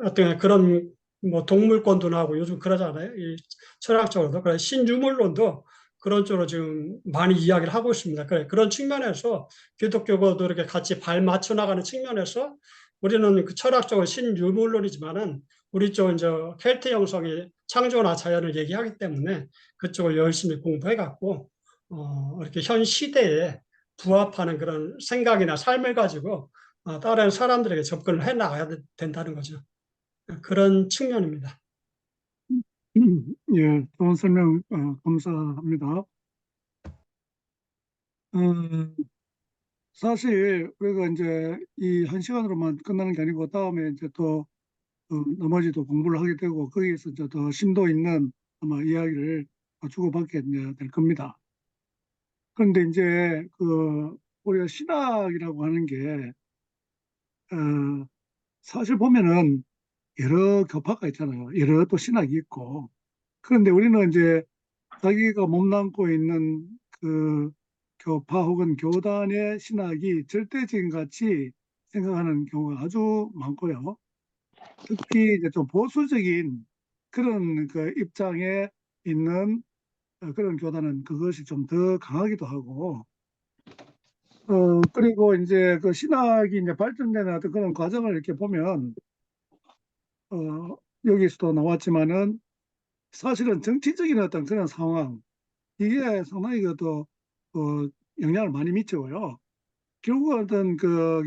어떤 그런 뭐 동물권도 나오고 요즘 그러잖아요. 이 철학적으로도. 그래 신유물론도 그런 쪽으로 지금 많이 이야기를 하고 있습니다. 그래 그런 측면에서 기독교도 이렇게 같이 발 맞춰 나가는 측면에서 우리는 그 철학적으로 신유물론이지만은 우리 쪽은 이제 켈트 형성의 창조나 자연을 얘기하기 때문에 그쪽을 열심히 공부해갖고 이렇게 현 시대에 부합하는 그런 생각이나 삶을 가지고 다른 사람들에게 접근을 해 나가야 된다는 거죠. 그런 측면입니다. 예, 좋은 설명 감사합니다. 사실 우리가 이제 이 한 시간으로만 끝나는 게 아니고 다음에 이제 또 나머지도 공부를 하게 되고 거기에서 이제 더 심도 있는 아마 이야기를 주고받게 이제 될 겁니다. 그런데 이제 우리가 신학이라고 하는 게 어, 사실 보면은 여러 교파가 있잖아요. 여러 또 신학이 있고. 그런데 우리는 이제 자기가 몸담고 있는 그 교파 혹은 교단의 신학이 절대적인 가치 생각하는 경우가 아주 많고요. 특히 이제 좀 보수적인 그런 그 입장에 있는 그런 교단은 그것이 좀 더 강하기도 하고, 그리고 이제 그 신학이 이제 발전되는 어떤 그런 과정을 이렇게 보면, 여기서도 나왔지만은 사실은 정치적인 어떤 그런 상황, 이게 상당히 그또 영향을 많이 미쳐요. 결국 어떤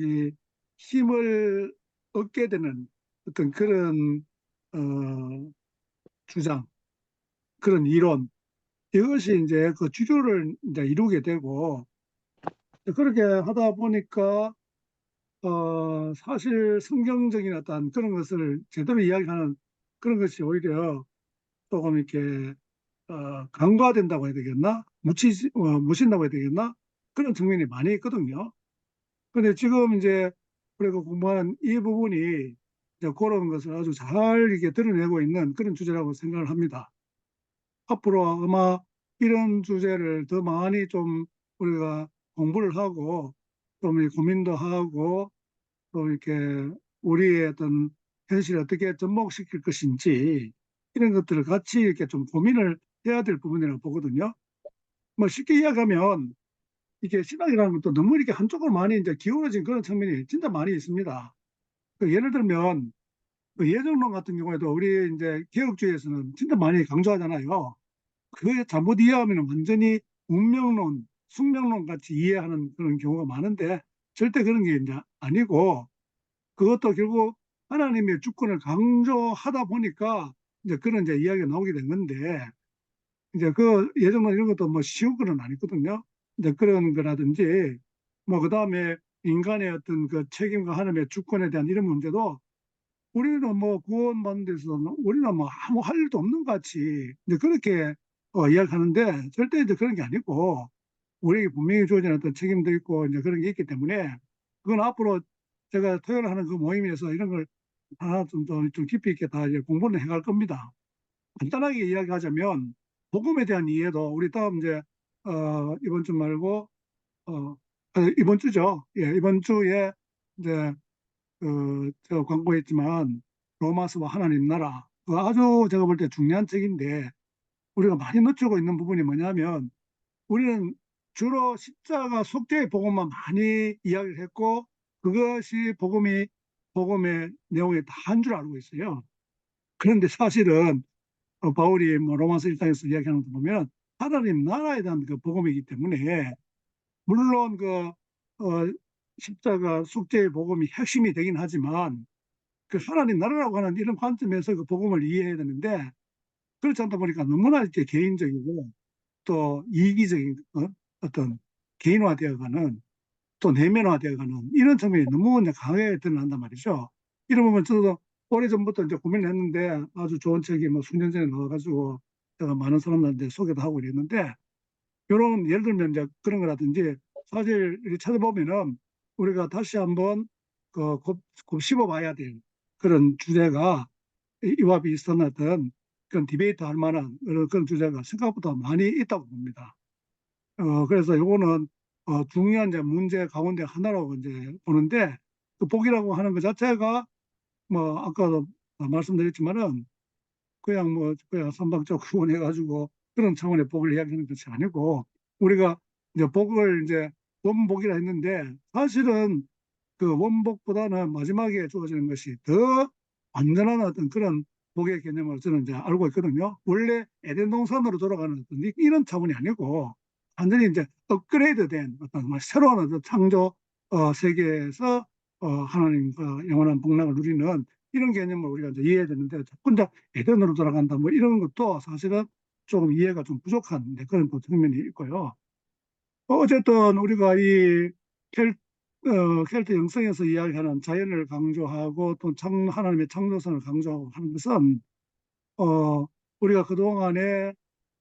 이 힘을 얻게 되는 어떤 그런 어, 주장, 그런 이론, 이것이 이제 그 주류를 이제 이루게 되고, 그렇게 하다 보니까 사실 성경적인 어떤 그런 것을 제대로 이야기하는 그런 것이 오히려 조금 이렇게 간과된다고 해야 되겠나? 묻힌다고 해야 되겠나? 그런 측면이 많이 있거든요. 근데 지금 이제 우리가 공부하는 이 부분이 이제 그런 것을 아주 잘 이렇게 드러내고 있는 그런 주제라고 생각을 합니다. 앞으로 아마 이런 주제를 더 많이 좀 우리가 공부를 하고 좀 고민도 하고 또 이렇게 우리의 어떤 현실을 어떻게 접목시킬 것인지 이런 것들을 같이 이렇게 좀 고민을 해야 될 부분이라고 보거든요. 뭐 쉽게 이야기하면 이게 신학이라는 것도 너무 이렇게 한쪽으로 많이 이제 기울어진 그런 측면이 진짜 많이 있습니다. 예를 들면 그 예정론 같은 경우에도 우리 이제 개혁주의에서는 진짜 많이 강조하잖아요. 그게 잘못 이해하면 완전히 운명론, 숙명론 같이 이해하는 그런 경우가 많은데 절대 그런 게 이제 아니고 그것도 결국 하나님의 주권을 강조하다 보니까 이제 그런 이제 이야기가 나오게 된 건데 이제 그 예정론 이런 것도 뭐 쉬운 건 아니거든요. 이제 그런 거라든지 뭐 그다음에 인간의 어떤 그 책임과 하나님의 주권에 대한 이런 문제도 우리는 뭐 구원받는 데서는 우리는 뭐 아무 할 일도 없는 것 같이 이제 그렇게 이야기하는데 절대 이제 그런 게 아니고 우리에게 분명히 주어진 어떤 책임도 있고 이제 그런 게 있기 때문에 그건 앞으로 제가 토요일 하는 그 모임에서 이런 걸 하나 좀 깊이 있게 다 이제 공부를 해갈 겁니다. 간단하게 이야기하자면 복음에 대한 이해도 우리 다음 이제 이번 주 말고 이번 주죠. 예, 이번 주에 이제 제가 광고했지만 로마서와 하나님 나라 그 아주 제가 볼 때 중요한 책인데 우리가 많이 놓치고 있는 부분이 뭐냐면 우리는 주로 십자가 속죄의 복음만 많이 이야기를 했고 그것이 복음의 내용이 다 한 줄 알고 있어요. 그런데 사실은 바울이 뭐 로마서 1장에서 이야기하는 거 보면 하나님 나라에 대한 그 복음이기 때문에 물론 십자가 속죄의 복음이 핵심이 되긴 하지만 그 하나님 나라라고 하는 이런 관점에서 그 복음을 이해해야 되는데 그렇지 않다 보니까 너무나 이렇게 개인적이고 또 이기적인 어떤 개인화되어가는 또 내면화되어가는 이런 측면이 너무 이제 강하게 드러난단 말이죠. 이런 부분 저도 오래전부터 이제 고민을 했는데 아주 좋은 책이 뭐 수년 전에 나와가지고 제가 많은 사람들한테 소개도 하고 이랬는데 이런 예를 들면 이제 그런 거라든지 사실 이렇게 찾아보면은 우리가 다시 한번 곱씹어 봐야 될 그런 주제가 이와 비슷한 어떤 그런 디베이트 할 만한 그런 주제가 생각보다 많이 있다고 봅니다. 그래서 요거는 중요한 이제 문제 가운데 하나라고 이제 보는데 그 복이라고 하는 것 자체가 뭐 아까도 말씀드렸지만은 그냥 선박적 후원해가지고 그런 차원의 복을 이야기하는 것이 아니고 우리가 이제 복을 이제 원복이라 했는데 사실은 그 원복보다는 마지막에 주어지는 것이 더 완전한 어떤 그런 복의 개념을 저는 이제 알고 있거든요. 원래 에덴 동산으로 돌아가는 어떤 이런 차원이 아니고 완전히 이제 업그레이드된 어떤 정말 새로운 어떤 창조 세계에서 하나님과 영원한 복락을 누리는 이런 개념을 우리가 이제 이해해야 되는데 자꾸 이제 에덴으로 돌아간다 뭐 이런 것도 사실은 조금 이해가 좀 부족한 그런 또 측면이 있고요. 어쨌든 우리가 이 켈트 영성에서 이야기하는 자연을 강조하고 또 하나님의 창조성을 강조하고 하는 것은 우리가 그동안에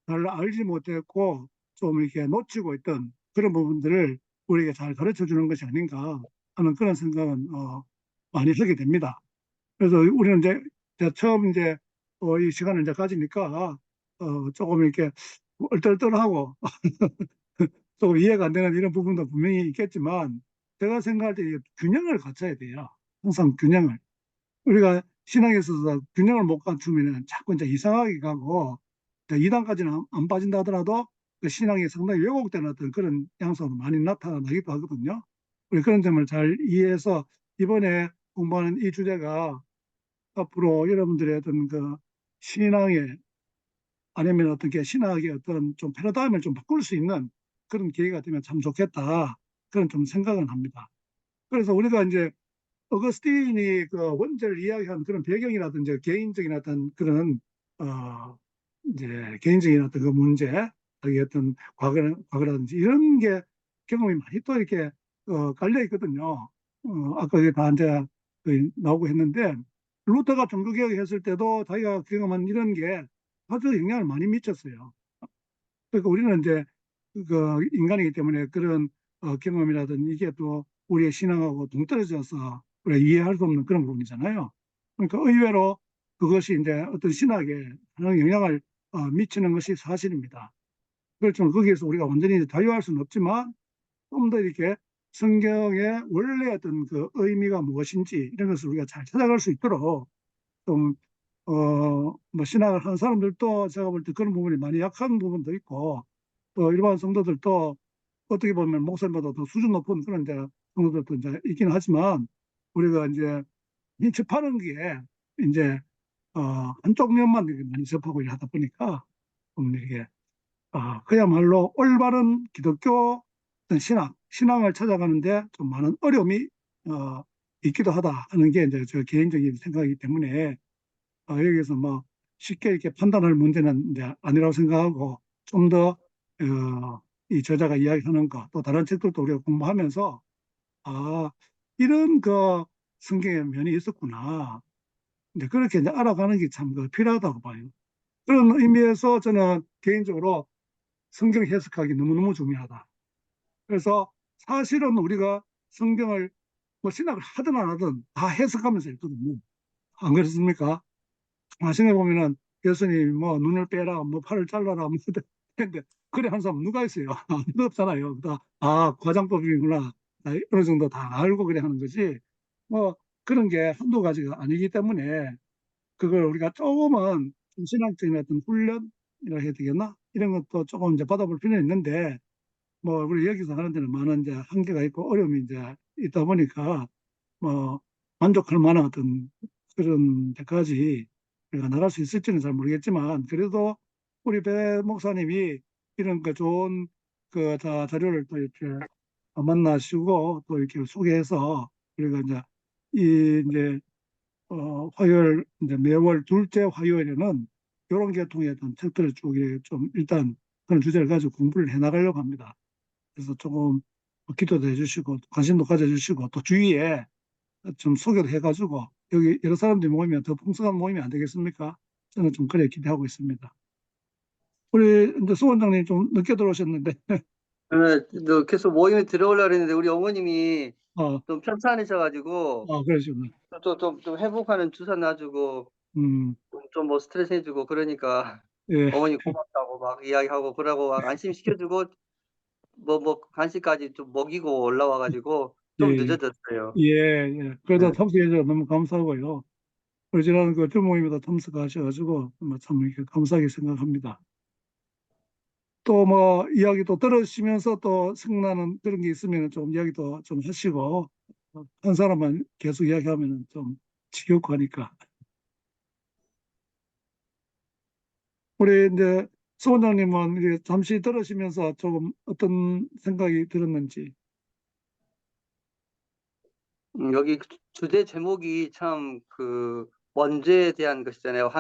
잘 알지 못했고 좀 이렇게 놓치고 있던 그런 부분들을 우리에게 잘 가르쳐 주는 것이 아닌가 하는 그런 생각은 많이 하게 됩니다. 그래서 우리는 이제 처음 이제 이 시간을 이제 가지니까 조금 이렇게 얼떨떨하고 조금 이해가 안 되는 이런 부분도 분명히 있겠지만 제가 생각할 때 이게 균형을 갖춰야 돼요. 항상 균형을. 우리가 신앙에 있어서 균형을 못 갖추면 자꾸 이제 이상하게 가고 2단까지는 안 빠진다 하더라도 그 신앙이 상당히 왜곡되는 어떤 그런 양상도 많이 나타나기도 하거든요. 우리 그런 점을 잘 이해해서 이번에 공부하는 이 주제가 앞으로 여러분들의 어떤 그 신앙의 아니면 어떻게 신학의 어떤 좀 패러다임을 좀 바꿀 수 있는 그런 기회가 되면 참 좋겠다. 그런 좀 생각은 합니다. 그래서 우리가 이제 어거스틴이 그 원죄를 이야기한 그런 배경이라든지 개인적인 어떤 그런 이제 개인적인 어떤 그 문제, 자기 어떤 과거라든지 이런 게 경험이 많이 또 이렇게 깔려 있거든요. 아까 그게 다 이제 나오고 했는데 루터가 종교개혁했을 때도 자기가 경험한 이런 게 아주 영향을 많이 미쳤어요. 그러니까 우리는 이제 그 인간이기 때문에 그런 경험이라든지 이게 또 우리의 신앙하고 동떨어져서 우리가 이해할 수 없는 그런 부분이잖아요. 그러니까 의외로 그것이 이제 어떤 신학에 하는 영향을 미치는 것이 사실입니다. 그렇지만 거기에서 우리가 완전히 자유할 수는 없지만 좀 더 이렇게 성경의 원래 어떤 그 의미가 무엇인지 이런 것을 우리가 잘 찾아갈 수 있도록 좀 뭐 신학을 하는 사람들도 제가 볼 때 그런 부분이 많이 약한 부분도 있고 또 일반 성도들도 어떻게 보면 목사님보다 더 수준 높은 그런 이제 성도들도 이제 있긴 하지만 우리가 이제 이 접하는 게 이제 한쪽 면만 이렇게 많이 접하고 하다 보니까 좀 이렇게 그야말로 올바른 기독교 어떤 신앙을 찾아가는데 좀 많은 어려움이 있기도 하다 하는 게 이제 저 개인적인 생각이기 때문에 여기서 뭐 쉽게 이렇게 판단할 문제는 이제 아니라고 생각하고 좀 더 이 저자가 이야기하는 것 또 다른 책들도 우리가 공부하면서 아 이런 그 성경의 면이 있었구나. 이제 그렇게 이제 알아가는 게 참 필요하다고 봐요. 그런 의미에서 저는 개인적으로 성경 해석하기 너무너무 중요하다. 그래서 사실은 우리가 성경을 뭐 신학을 하든 안 하든 다 해석하면서 읽거든요. 안 그렇습니까? 마신에 보면은 예수님 뭐 눈을 빼라, 뭐 팔을 잘라라, 뭐 근데 그래 한 사람 누가 있어요? 아무도 없잖아요. 과장법이구나. 어느 정도 다 알고 그래 하는 거지. 뭐 그런 게 한두 가지가 아니기 때문에 그걸 우리가 조금은 좀 신학적인 어떤 훈련이라 해야 되겠나? 이런 것도 조금 이제 받아볼 필요는 있는데 뭐 우리 여기서 하는 데는 많은 이제 한계가 있고 어려움이 이제 있다 보니까 뭐 만족할 만한 어떤 그런 데까지 우리가 나갈 수 있을지는 잘 모르겠지만 그래도 우리 배 목사님이 이런 그 좋은 그 자료를 또 이렇게 만나시고 또 이렇게 소개해서 우리가 이제 이제 화요일 이제 매월 둘째 화요일에는 이런 계통의 어떤 책들을 쭉 이렇게 좀 일단 그런 주제를 가지고 공부를 해 나가려고 합니다. 그래서 조금 기도도 해주시고 관심도 가져주시고 또 주위에 좀 소개도 해가지고 여기 여러 사람들이 모이면 더 풍성한 모임이 안 되겠습니까? 저는 좀 그래 기대하고 있습니다. 우리 이제 수 원장님 좀 늦게 들어오셨는데 너 계속 모임에 들어오려고 했는데 우리 어머님이 어, 좀 편찮으셔가지고 그러시구나. 좀 회복하는 주사 놔주고 좀 뭐 스트레스 해주고 그러니까 예, 어머니 고맙다고 막 이야기하고 그러고 막 안심시켜주고 뭐 간식까지 좀 먹이고 올라와가지고 좀 예, 늦어졌어요. 예. 그래도 네. 참석해주셔서 너무 감사하고요. 우리 지난 그 주모임에도 참석하셔가지고 참 이렇게 감사하게 생각합니다. 또 뭐 이야기 또 들으시면서 또 생각나는 그런 게 있으면 좀 이야기도 좀 하시고 한 사람만 계속 이야기하면 좀 지겹고 하니까 우리 이제 수 원장님은 이제 잠시 들으시면서 조금 어떤 생각이 들었는지. 여기 주제 제목이 참 그 원죄에 대한 것이잖아요.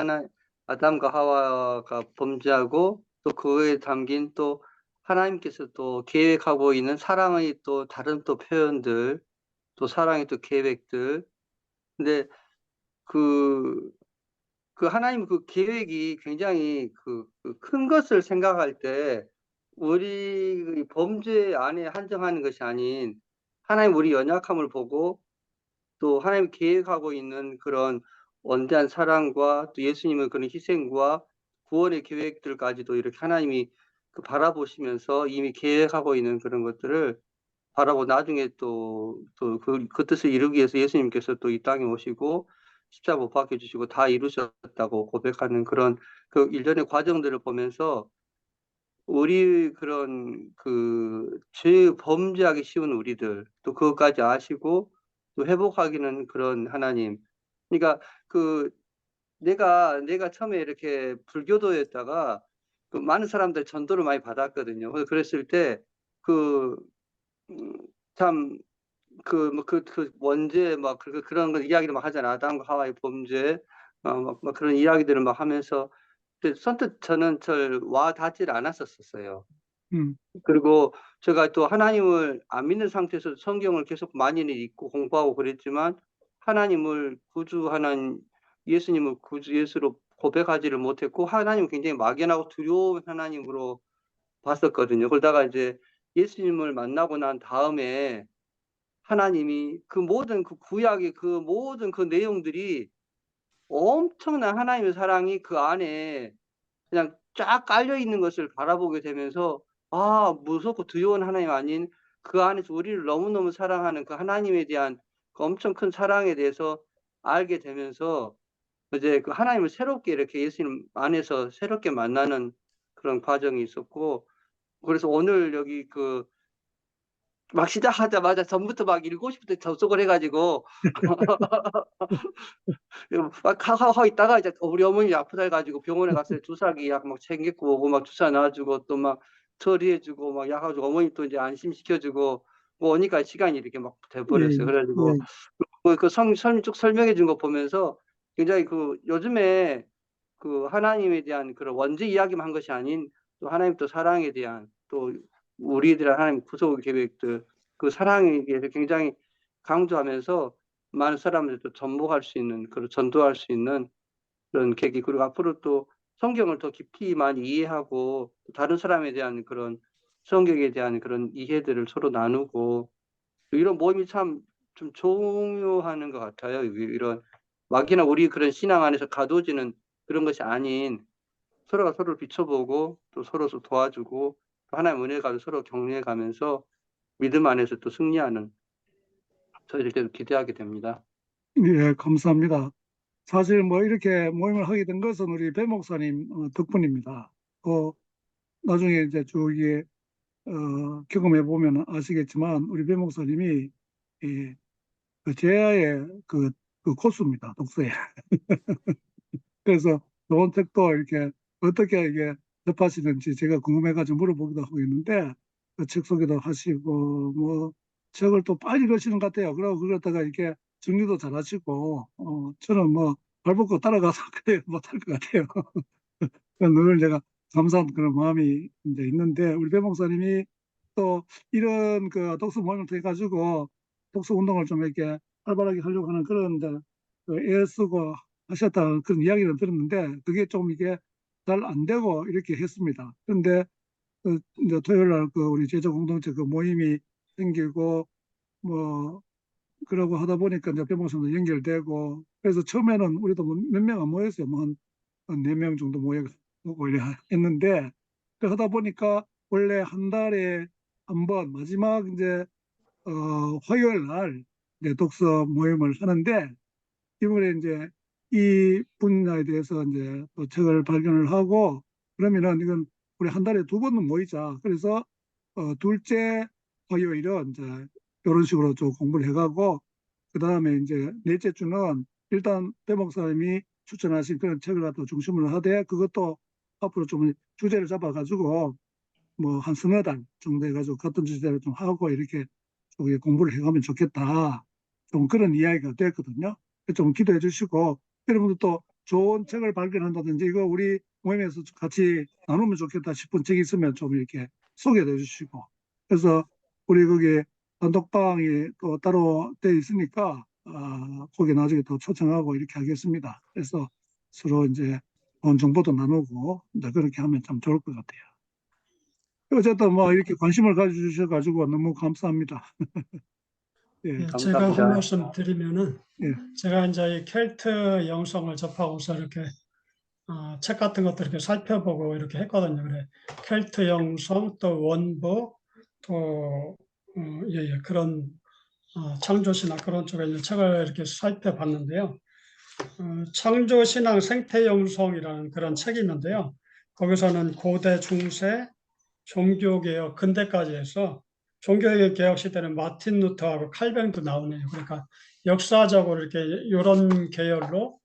아담과 하와가 범죄하고 또 그에 담긴 또 하나님께서 또 계획하고 있는 사랑의 또 다른 또 표현들, 또 사랑의 또 계획들. 근데 그 하나님 그 계획이 굉장히 큰 것을 생각할 때 우리 범죄 안에 한정하는 것이 아닌 하나님 우리 연약함을 보고 또 하나님 계획하고 있는 그런 원대한 사랑과 또 예수님의 그런 희생과 구원의 계획들까지도 이렇게 하나님이 그 바라보시면서 이미 계획하고 있는 그런 것들을 바라고 나중에 또 그 뜻을 이루기 위해서 예수님께서 또 이 땅에 오시고 십자가 못 박혀 주시고 다 이루셨다고 고백하는 그런 그 일련의 과정들을 보면서 우리 그런 그 죄 범죄하기 쉬운 우리들 또 그것까지 아시고 또 회복하기는 그런 하나님. 그러니까 그 내가 처음에 이렇게 불교도였다가 그 많은 사람들 전도를 많이 받았거든요. 그래서 그랬을 때 그 참 그 뭐 그 원죄 막 그런 거 이야기를 막 하잖아요. 아담과 하와의 범죄 막 그런 이야기들을 막 하면서 선뜻 저는 와 닿질 않았었어요. 그리고 제가 또 하나님을 안 믿는 상태에서 성경을 계속 많이는 읽고 공부하고 그랬지만 하나님을 구주하는 예수님을 구주 예수로 고백하지를 못했고 하나님을 굉장히 막연하고 두려운 하나님으로 봤었거든요. 그러다가 이제 예수님을 만나고 난 다음에 하나님이 그 모든 그 구약의 그 모든 그 내용들이 엄청난 하나님의 사랑이 그 안에 그냥 쫙 깔려 있는 것을 바라보게 되면서 아, 무섭고 두려운 하나님 아닌 그 안에서 우리를 너무너무 사랑하는 그 하나님에 대한 그 엄청 큰 사랑에 대해서 알게 되면서 이제 그 하나님을 새롭게 이렇게 예수님 안에서 새롭게 만나는 그런 과정이 있었고 그래서 오늘 여기 막 시작하자마자 전부터 막 7시부터 접속을 해가지고 막 하고 있다가 이제 우리 어머니 아프다 해가지고 병원에 갔어요. 주사기 약 막 챙기고 오고 막 주사 놔주고 또 막 처리해주고 막 약 가지고 어머니 또 이제 안심시켜주고 뭐 오니까 시간이 이렇게 막 돼버렸어요. 그래가지고 설명 쭉 설명해 준 거 보면서 굉장히 요즘에 그 하나님에 대한 그런 원죄 이야기만 한 것이 아닌 또 하나님 또 사랑에 대한 또 우리들의 하나님 구속 계획들 그 사랑에 대해서 굉장히 강조하면서 많은 사람들이 또 접목할 수 있는 그런 전도할 수 있는 그런 계기 그리고 앞으로 또 성경을 더 깊이 많이 이해하고 다른 사람에 대한 그런 성경에 대한 그런 이해들을 서로 나누고 이런 모임이 참 좀 중요한 것 같아요. 이런 막이나 우리 그런 신앙 안에서 가둬지는 그런 것이 아닌 서로가 서로를 비춰보고 또 서로 도와주고 또 하나님의 은혜가 서로 격려해 가면서 믿음 안에서 또 승리하는 저희들 계속 기대하게 됩니다. 예, 감사합니다. 사실 뭐 이렇게 모임을 하게 된 것은 우리 배 목사님 덕분입니다. 나중에 이제 저기 경험해 보면 아시겠지만 우리 배 목사님이 그 제야의 그 코스입니다. 독서에. 그래서 좋은 책도 이렇게 어떻게 이게 접하시는지 제가 궁금해가지고 물어보기도 하고 있는데 그 책 소개도 하시고 뭐 책을 또 빨리 읽으시는 것 같아요. 그러고 그러다가 이렇게 정리도 잘 하시고 저는 뭐 발벗고 따라가서 그래 못할 것 같아요. 늘 제가 감사한 그런 마음이 이제 있는데 우리 배 목사님이 또 이런 그 독서 모임을 통해 가지고 독서 운동을 좀 이렇게 활발하게 하려고 하는 그런 이제 애쓰고 하셨다 그런 이야기를 들었는데 그게 좀 이게 잘 안 되고 이렇게 했습니다. 그런데 이제 토요일 날 우리 제자 공동체 그 모임이 생기고 뭐 그러고 하다 보니까 이제 배 목사님도 연결되고 그래서 처음에는 우리도 몇 명 안 모였어요. 뭐 한 4명 정도 모여서 원래 했는데 그 하다 보니까 원래 한 달에 한 번 마지막 이제 화요일 날 이제 독서 모임을 하는데 이번에 이제 이 분야에 대해서 이제 또 책을 발견을 하고 그러면은 이건 우리 한 달에 2번은 모이자. 그래서 둘째 화요일은 이제 이런 식으로 좀 공부를 해가고 그 다음에 이제 넷째 주는 일단 배 목사님이 추천하신 그런 책을 갖다 중심으로 하되 그것도 앞으로 좀 주제를 잡아가지고 뭐 한 3달 정도 해가지고 같은 주제를 좀 하고 이렇게 좀 공부를 해가면 좋겠다. 좀 그런 이야기가 됐거든요. 좀 기도해 주시고 여러분들도 좋은 책을 발견한다든지 이거 우리 모임에서 같이 나누면 좋겠다 싶은 책이 있으면 좀 이렇게 소개해 주시고 그래서 우리 거기 단톡방이 또 따로 돼 있으니까 거기 나중에 또 초청하고 이렇게 하겠습니다. 그래서 서로 이제 좋은 정보도 나누고 이제 그렇게 하면 참 좋을 것 같아요. 어쨌든 뭐 이렇게 관심을 가져주셔가지고 너무 감사합니다. 예, 예, 제가 감사합니다. 한 말씀 드리면은 예, 제가 이제 이 켈트 영성을 접하고서 이렇게 책 같은 것들 이렇게 살펴보고 이렇게 했거든요. 그래 켈트 영성 또 원부 또 그런 창조신학 그런 쪽에 이제 책을 이렇게 살펴봤는데요. 창조신앙 생태영성이라는 그런 책이 있는데요. 거기서는 고대, 중세, 종교개혁, 근대까지 해서 종교개혁 시대는 마틴 루터하고 칼뱅도 나오네요. 그러니까 역사적으로 이렇게 이런 계열로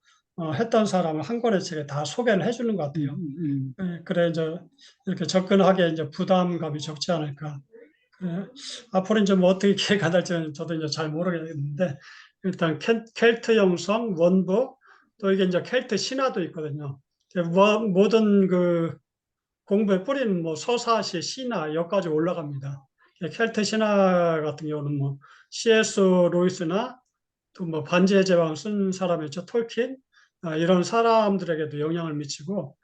했던 사람을 한 권의 책에 다 소개를 해주는 것 같아요. 그래 이제 이렇게 접근하기에 이제 부담감이 적지 않을까. 그래, 앞으로 이제 뭐 어떻게 기회가 될지는 저도 이제 잘 모르겠는데 일단 켈트 영성 원부 또 이게 이제 켈트 신화도 있거든요. 모든 그 공부의 뿌리는 뭐 서사시, 신화 여기까지 올라갑니다. 켈트 신화 같은 경우는 뭐 C.S. 로이스나 또 뭐 반지의 제왕 쓴 사람이죠. 톨킨 이런 사람들에게도 영향을 미치고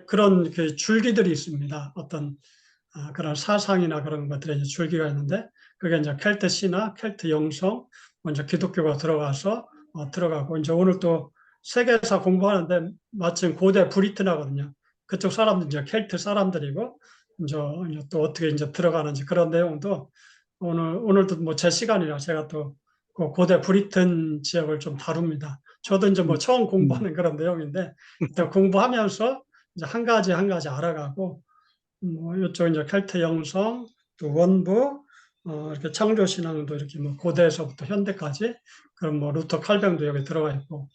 그런 그 줄기들이 있습니다. 어떤 그런 사상이나 그런 것들에 이제 줄기가 있는데 그게 이제 켈트 신화, 켈트 영성, 먼저 기독교가 들어가서 들어가고 이제 오늘 또 세계사 공부하는데 마침 고대 브리튼하거든요. 그쪽 사람들 이제 켈트 사람들이고 이제 또 어떻게 이제 들어가는지 그런 내용도 오늘도 뭐 제 시간이라 제가 또 그 고대 브리튼 지역을 좀 다룹니다. 저도 이제 뭐 처음 공부하는 그런 내용인데 또 공부하면서 이제 한 가지 한 가지 알아가고 뭐 이쪽 이제 켈트 영성, 또 원부, 이렇게 창조 신앙도 이렇게 뭐 고대에서부터 현대까지 그런 뭐 루터 칼뱅도 여기 들어가 있고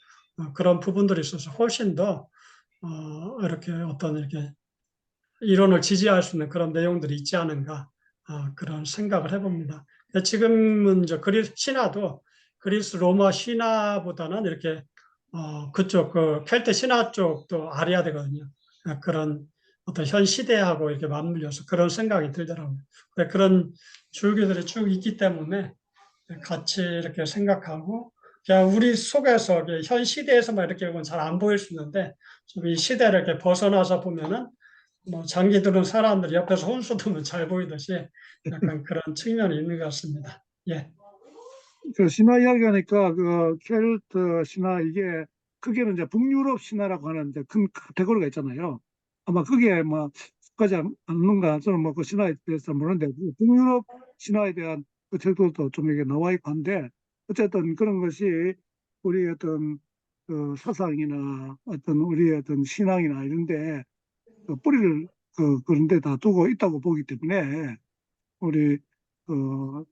그런 부분들이 있어서 훨씬 더 이렇게 어떤 이렇게 이론을 지지할 수 있는 그런 내용들이 있지 않은가 그런 생각을 해봅니다. 지금은 이제 그리스 신화도 그리스 로마 신화보다는 이렇게 그쪽 그 켈트 신화 쪽도 알아야 되거든요. 그런 어떤 현 시대하고 이렇게 맞물려서 그런 생각이 들더라고요. 그런 줄기들이 쭉 있기 때문에 같이 이렇게 생각하고 그냥 우리 속에서 현 시대에서만 이렇게 보면 잘 안 보일 수 있는데 좀 이 시대를 이렇게 벗어나서 보면은 뭐 장기 들은 사람들이 옆에서 혼수 두면 잘 보이듯이 약간 그런 측면이 있는 것 같습니다. 예. 그 신화 이야기하니까 그 켈트 신화 이게 크게는 이제 북유럽 신화라고 하는 이제 큰 카테고리가 있잖아요. 아마 그게 뭐 속하지 않는가 저는 뭐 그 신화에 대해서 모르는데 그 북유럽 신화에 대한 그 책들도 좀 이게 나와 있고 한데 어쨌든 그런 것이 우리 어떤 그 사상이나 어떤 우리의 어떤 신앙이나 이런데 그 뿌리를 그런 데다 두고 있다고 보기 때문에 우리 그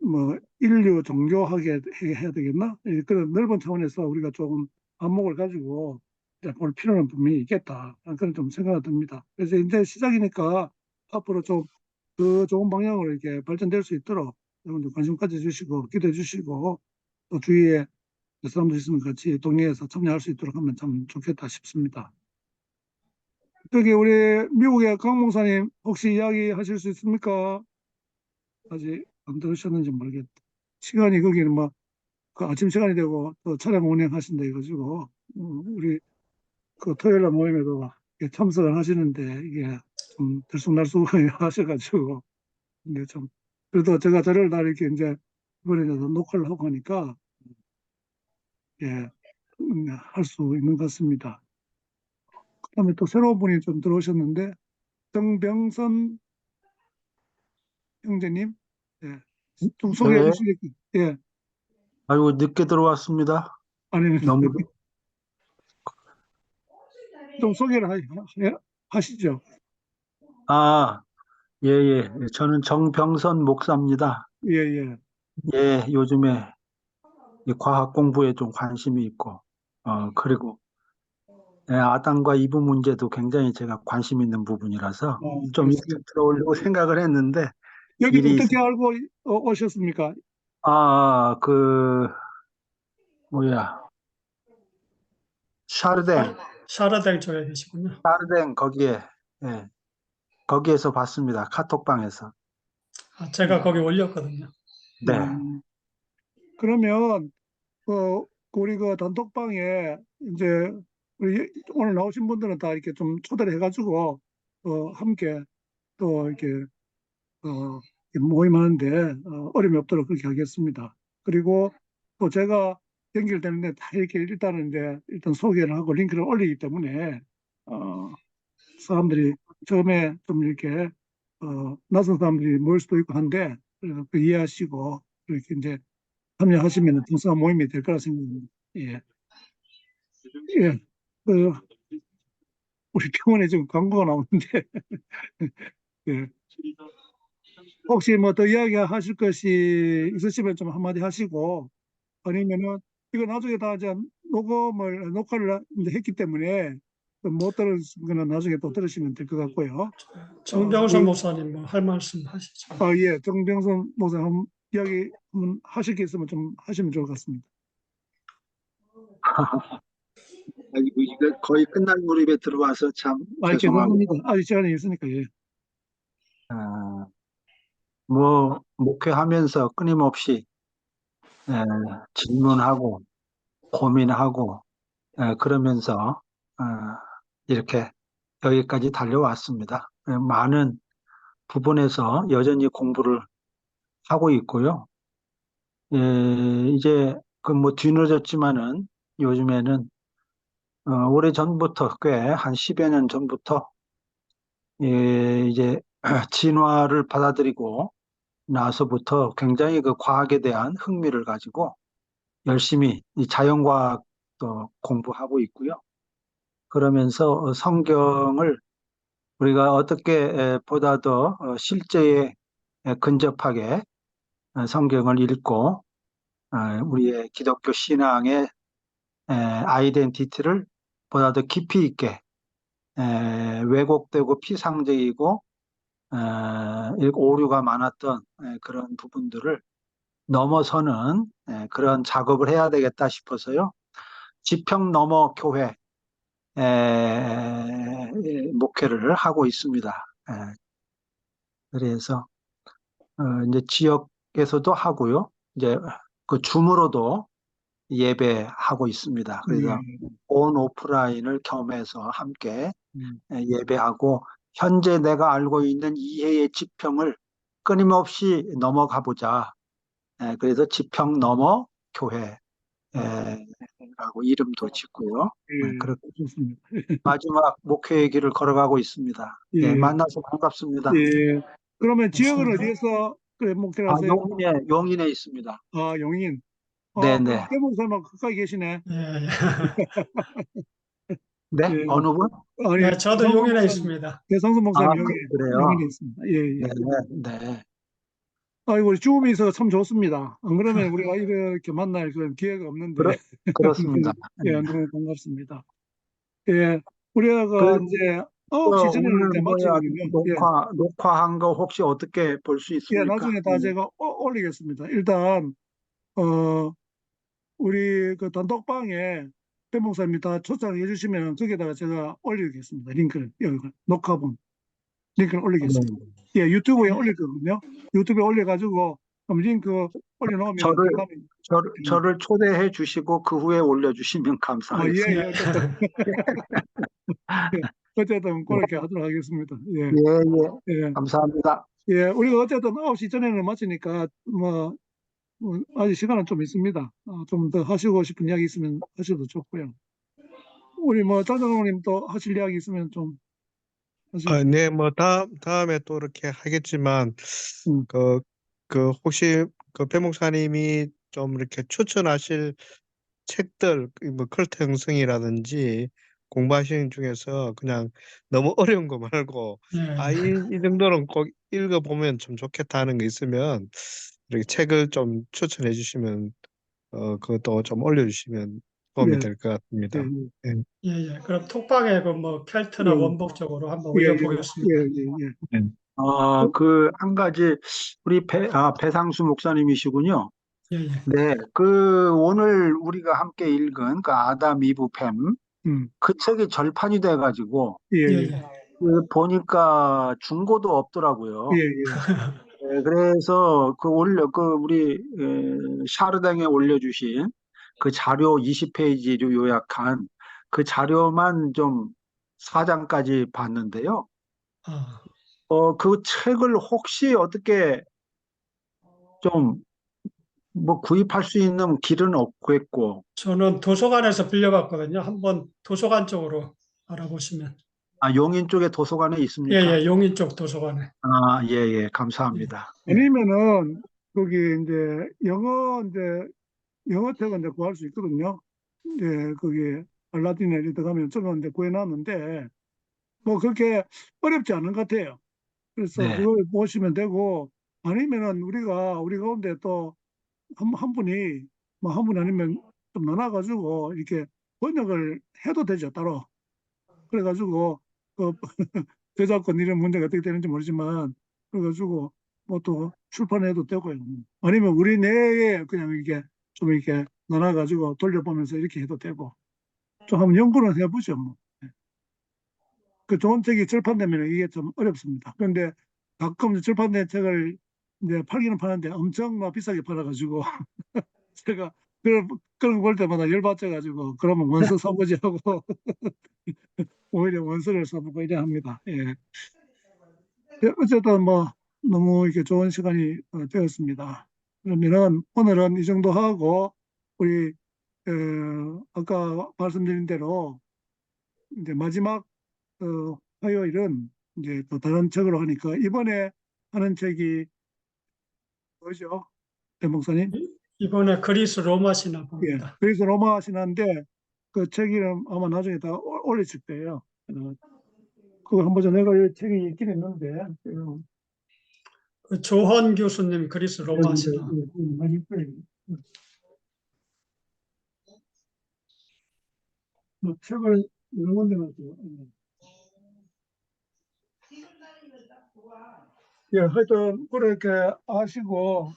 뭐 인류 종교학에 해야 되겠나? 그런 넓은 차원에서 우리가 조금 안목을 가지고 이제 볼 필요는 분명히 있겠다. 그런 좀 생각이 듭니다. 그래서 이제 시작이니까 앞으로 좀 더 좋은 방향으로 이렇게 발전될 수 있도록 여러분들 관심 가져주시고 기대해 주시고 또 주위에 사람들 있으면 같이 동행해서 참여할 수 있도록 하면 참 좋겠다 싶습니다. 저기 우리 미국의 강 목사님 혹시 이야기 하실 수 있습니까? 아직 안 들으셨는지 모르겠다. 시간이 거기는 뭐 그 아침 시간이 되고 또 차량 운행하신다 해가지고 우리 그 토요일 날 모임에도 이렇게 참석을 하시는데 이게 좀 들쑥날쑥 하셔가지고 근데 좀 그래도 제가 자료를 다 이렇게 이제 이번에 녹화를 하고 하니까 예, 할 수 있는 것 같습니다. 그다음에 또 새로운 분이 좀 들어오셨는데 정병선 형제님 예, 좀 소개해 네, 주시겠어요? 예, 아이고, 늦게 들어왔습니다. 아니 너무, 좀 소개를 하시죠. 아, 예, 예. 저는 정병선 목사입니다. 예, 예. 예, 요즘에 이 과학 공부에 좀 관심이 있고, 그리고 예, 아담과 이브 문제도 굉장히 제가 관심 있는 부분이라서 좀 그렇습니다. 일찍 들어오려고 생각을 했는데, 여기 일이 있, 어떻게 알고 오셨습니까? 그, 뭐야, 샤르댕, 샤르댕 쪽에 계시군요. 샤르댕 거기에, 예, 거기에서 봤습니다. 카톡방에서. 제가 거기 올렸거든요. 네, 그러면 우리 그 단톡방에 이제 우리 오늘 나오신 분들은 다 이렇게 좀 초대를 해가지고 함께 또 이렇게 모임하는데 어려움이 없도록 그렇게 하겠습니다. 그리고 또 제가 연결되는데 다 이렇게 일단은 이제 일단 소개를 하고 링크를 올리기 때문에 사람들이 처음에 좀 이렇게 낯선 사람들이 모일 수도 있고 한데 그래서 그 이해하시고 이렇게 이제 참여하시면 동성화 모임이 될 거라 생각합니다. 예. 예. 그 우리 병원에 지금 광고가 나오는데 예. 혹시 뭐 더 이야기하실 것이 있으시면 좀 한마디 하시고 아니면은 이거 나중에 다 이제 녹화를 이제 했기 때문에 못 들으시거나 나중에 또 들으시면 될 것 같고요. 정병선 목사님 뭐 할 말씀 하시죠. 예, 정병선 목사님 한번 이야기 한번 하실 게 있으면 좀 하시면 좋을 것 같습니다. 아이고, 이거 거의 끝날 무렵에 들어와서 참 죄송하고, 죄송합니다. 아직 시간이 있으니까, 예. 아, 뭐, 목회하면서 끊임없이 에, 질문하고 고민하고 그러면서 이렇게 여기까지 달려왔습니다. 많은 부분에서 여전히 공부를 하고 있고요. 이제 그 뭐 뒤늦었지만은 요즘에는 오래전부터 꽤 한 10여 년 전부터 이제 진화를 받아들이고 나서부터 굉장히 그 과학에 대한 흥미를 가지고 열심히 이 자연과학도 공부하고 있고요. 그러면서 성경을 우리가 어떻게 보다 더 실제에 근접하게 성경을 읽고 우리의 기독교 신앙의 아이덴티티를 보다 더 깊이 있게 왜곡되고 피상적이고 오류가 많았던 그런 부분들을 넘어서는 그런 작업을 해야 되겠다 싶어서요. 지평 너머 교회 목회를 하고 있습니다. 그래서 이제 지역에서도 하고요. 이제 그 줌으로도 예배하고 있습니다. 그래서 온 오프라인을 겸해서 함께 예배하고 현재 내가 알고 있는 이해의 지평을 끊임없이 넘어가 보자. 그래서 지평 넘어 교회 라고 이름도 짓고요. 그렇게 좋습니다. 마지막 목회의 길을 걸어가고 있습니다. 예. 만나서 반갑습니다. 예. 그러면 지역은 맞습니다. 어디에서 목회를 하세요? 용인에 있습니다. 용인. 네네. 대목사님 가까이 계시네. 예, 예. 네? 예. 어느 분? 아니, 네, 저도 대성수 용인에 목사님, 있습니다. 대성수 목사님 여기 그래요? 용인에 있습니다. 예, 예. 네. 아이고, 우리 줌이 있어서 참 좋습니다. 안 그러면 우리가 이렇게 만날 그런 기회가 없는데. 그렇습니다. 예, 너무 반갑습니다. 예, 우리가 그, 이제 9시 전에는 오늘 이제 마치거든요. 예, 녹화한 거 혹시 어떻게 볼 수 예, 있습니까? 나중에 다 제가 올리겠습니다. 일단, 우리 그 단톡방에 배 목사님이 다 초청해 주시면 거기다가 제가 올리겠습니다. 링크를, 여기 녹화본 링크를 올리겠습니다. 예, 유튜브에 올릴 거거든요. 유튜브에 올려가지고, 그럼 링크 올려놓으면 저를 초대해 주시고 그 후에 올려주시면 감사하겠습니다. 예, 어쨌든 그렇게 하도록 하겠습니다. 예, 예. 감사합니다. 예, 우리가 어쨌든 9시 전에는 마치니까, 아직 시간은 좀 있습니다. 좀 더 하시고 싶은 이야기 있으면 하셔도 좋고요. 우리 장장로님 또 하실 이야기 있으면 좀 하시고. 네, 뭐 다음에 또 이렇게 하겠지만 음. 혹시 배 목사님이 좀 이렇게 추천하실 책들, 뭐 컬트 형성이라든지 공부하시는 중에서 그냥 너무 어려운 거 말고 예, 이 정도는 꼭 읽어보면 좀 좋겠다 하는 거 있으면 이렇게 책을 좀 추천해 주시면 그것도 좀 올려주시면 도움이 예, 될 것 예, 같습니다. 예, 예. 예, 예. 그럼 톡방에 켈트나 원복 쪽으로 한번 올려보겠습니다. 예. 그 한 가지 우리 배상수 목사님이시군요. 예, 예. 네, 오늘 우리가 함께 읽은 그 아담 이브 뱀, 그 책이 절판이 돼가지고 예, 예, 예, 예. 보니까 중고도 없더라고요. 네, 그래서 우리 샤르댕에 올려주신 그 자료 20페이지로 요약한 그 자료만 좀 4장까지 봤는데요. 아, 그 책을 혹시 어떻게 좀 뭐 구입할 수 있는 길은 없겠고, 저는 도서관에서 빌려봤거든요. 한번 도서관 쪽으로 알아보시면. 아, 용인 쪽에 도서관에 예, 있습니까? 예, 용인 쪽 도서관에. 아, 예, 예, 예. 감사합니다. 아니면은 거기 이제 영어 책은 이제 구할 수 있거든요. 이제 거기 알라딘에 이렇게 들어가면 저는 이제 구해놨는데 뭐 그렇게 어렵지 않은 것 같아요. 그래서 네, 그걸 보시면 되고 아니면은 우리 가운데 또 한 분이 뭐 한 분 아니면 좀 나눠가지고 이렇게 번역을 해도 되죠, 따로. 그래가지고 그 저작권 이런 문제가 어떻게 되는지 모르지만 그래가지고 뭐 또 출판해도 되고요. 아니면 우리 내에 그냥 이게 좀 이렇게 나눠가지고 돌려보면서 이렇게 해도 되고 좀 한번 연구를 해보죠. 뭐. 그 좋은 책이 절판되면 이게 좀 어렵습니다. 그런데 가끔 절판된 책을 이제 팔기는 파는데 엄청 막 비싸게 팔아가지고 제가 그런 거 볼 때마다 열받아가지고 그러면 원서 사보지 하고 오히려 원서를 사보고 이래 합니다. 예. 어쨌든 뭐 너무 이렇게 좋은 시간이 되었습니다. 그러면은 오늘은 이 정도 하고 우리 아까 말씀드린 대로 이제 마지막 화요일은 이제 또 다른 책으로 하니까 이번에 하는 책이 뭐죠? 대 목사님? 이번에 그리스 로마 신화 예. 봅니다. 그래서 로마 신화인데 그 책 이름 아마 나중에 다 올리실 거예요. 그거 한번 전 내가 이 책이 있긴 했는데 그 조헌 교수님 그리스 로마 신화. 뭐 책을 여러 군데 놨죠. 예, 하여튼 그렇게 아시고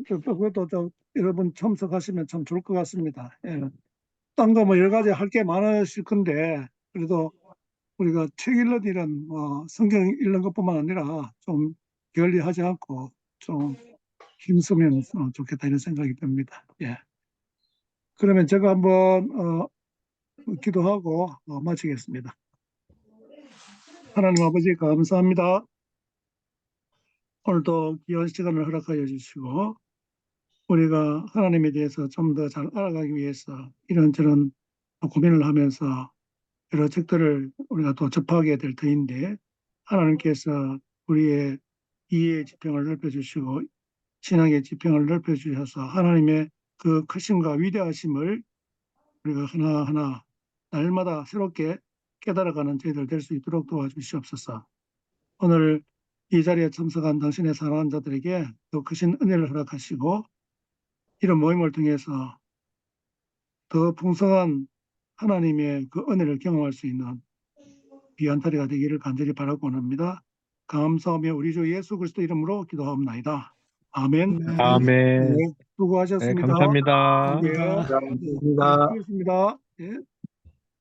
그것도 좀 여러분 참석하시면 참 좋을 것 같습니다. 예. 딴 거 뭐 여러 가지 할 게 많으실 건데 그래도 우리가 책 읽는 일은 뭐 성경 읽는 것뿐만 아니라 좀 게을리하지 않고 좀 힘쓰면 좋겠다 이런 생각이 듭니다. 예. 그러면 제가 한번 기도하고 마치겠습니다. 하나님 아버지 감사합니다. 오늘도 귀한 시간을 허락하여 주시고 우리가 하나님에 대해서 좀 더 잘 알아가기 위해서 이런저런 고민을 하면서 여러 책들을 우리가 또 접하게 될 터인데 하나님께서 우리의 이해의 지평을 넓혀주시고 신앙의 지평을 넓혀주셔서 하나님의 그 크심과 위대하심을 우리가 하나하나 날마다 새롭게 깨달아가는 저희들 될 수 있도록 도와주시옵소서. 오늘 이 자리에 참석한 당신의 사랑하는 자들에게 더 크신 은혜를 허락하시고 이런 모임을 통해서 더 풍성한 하나님의 그 은혜를 경험할 수 있는 귀한 자리가 되기를 간절히 바라고 원합니다. 감사하며 우리 주 예수 그리스도 이름으로 기도하옵나이다. 아멘. 네, 아멘. 네, 네, 수고하셨습니다. 감사합니다. 예, 감사합니다. 네, 감사합니다. 수고하셨습니다. 예.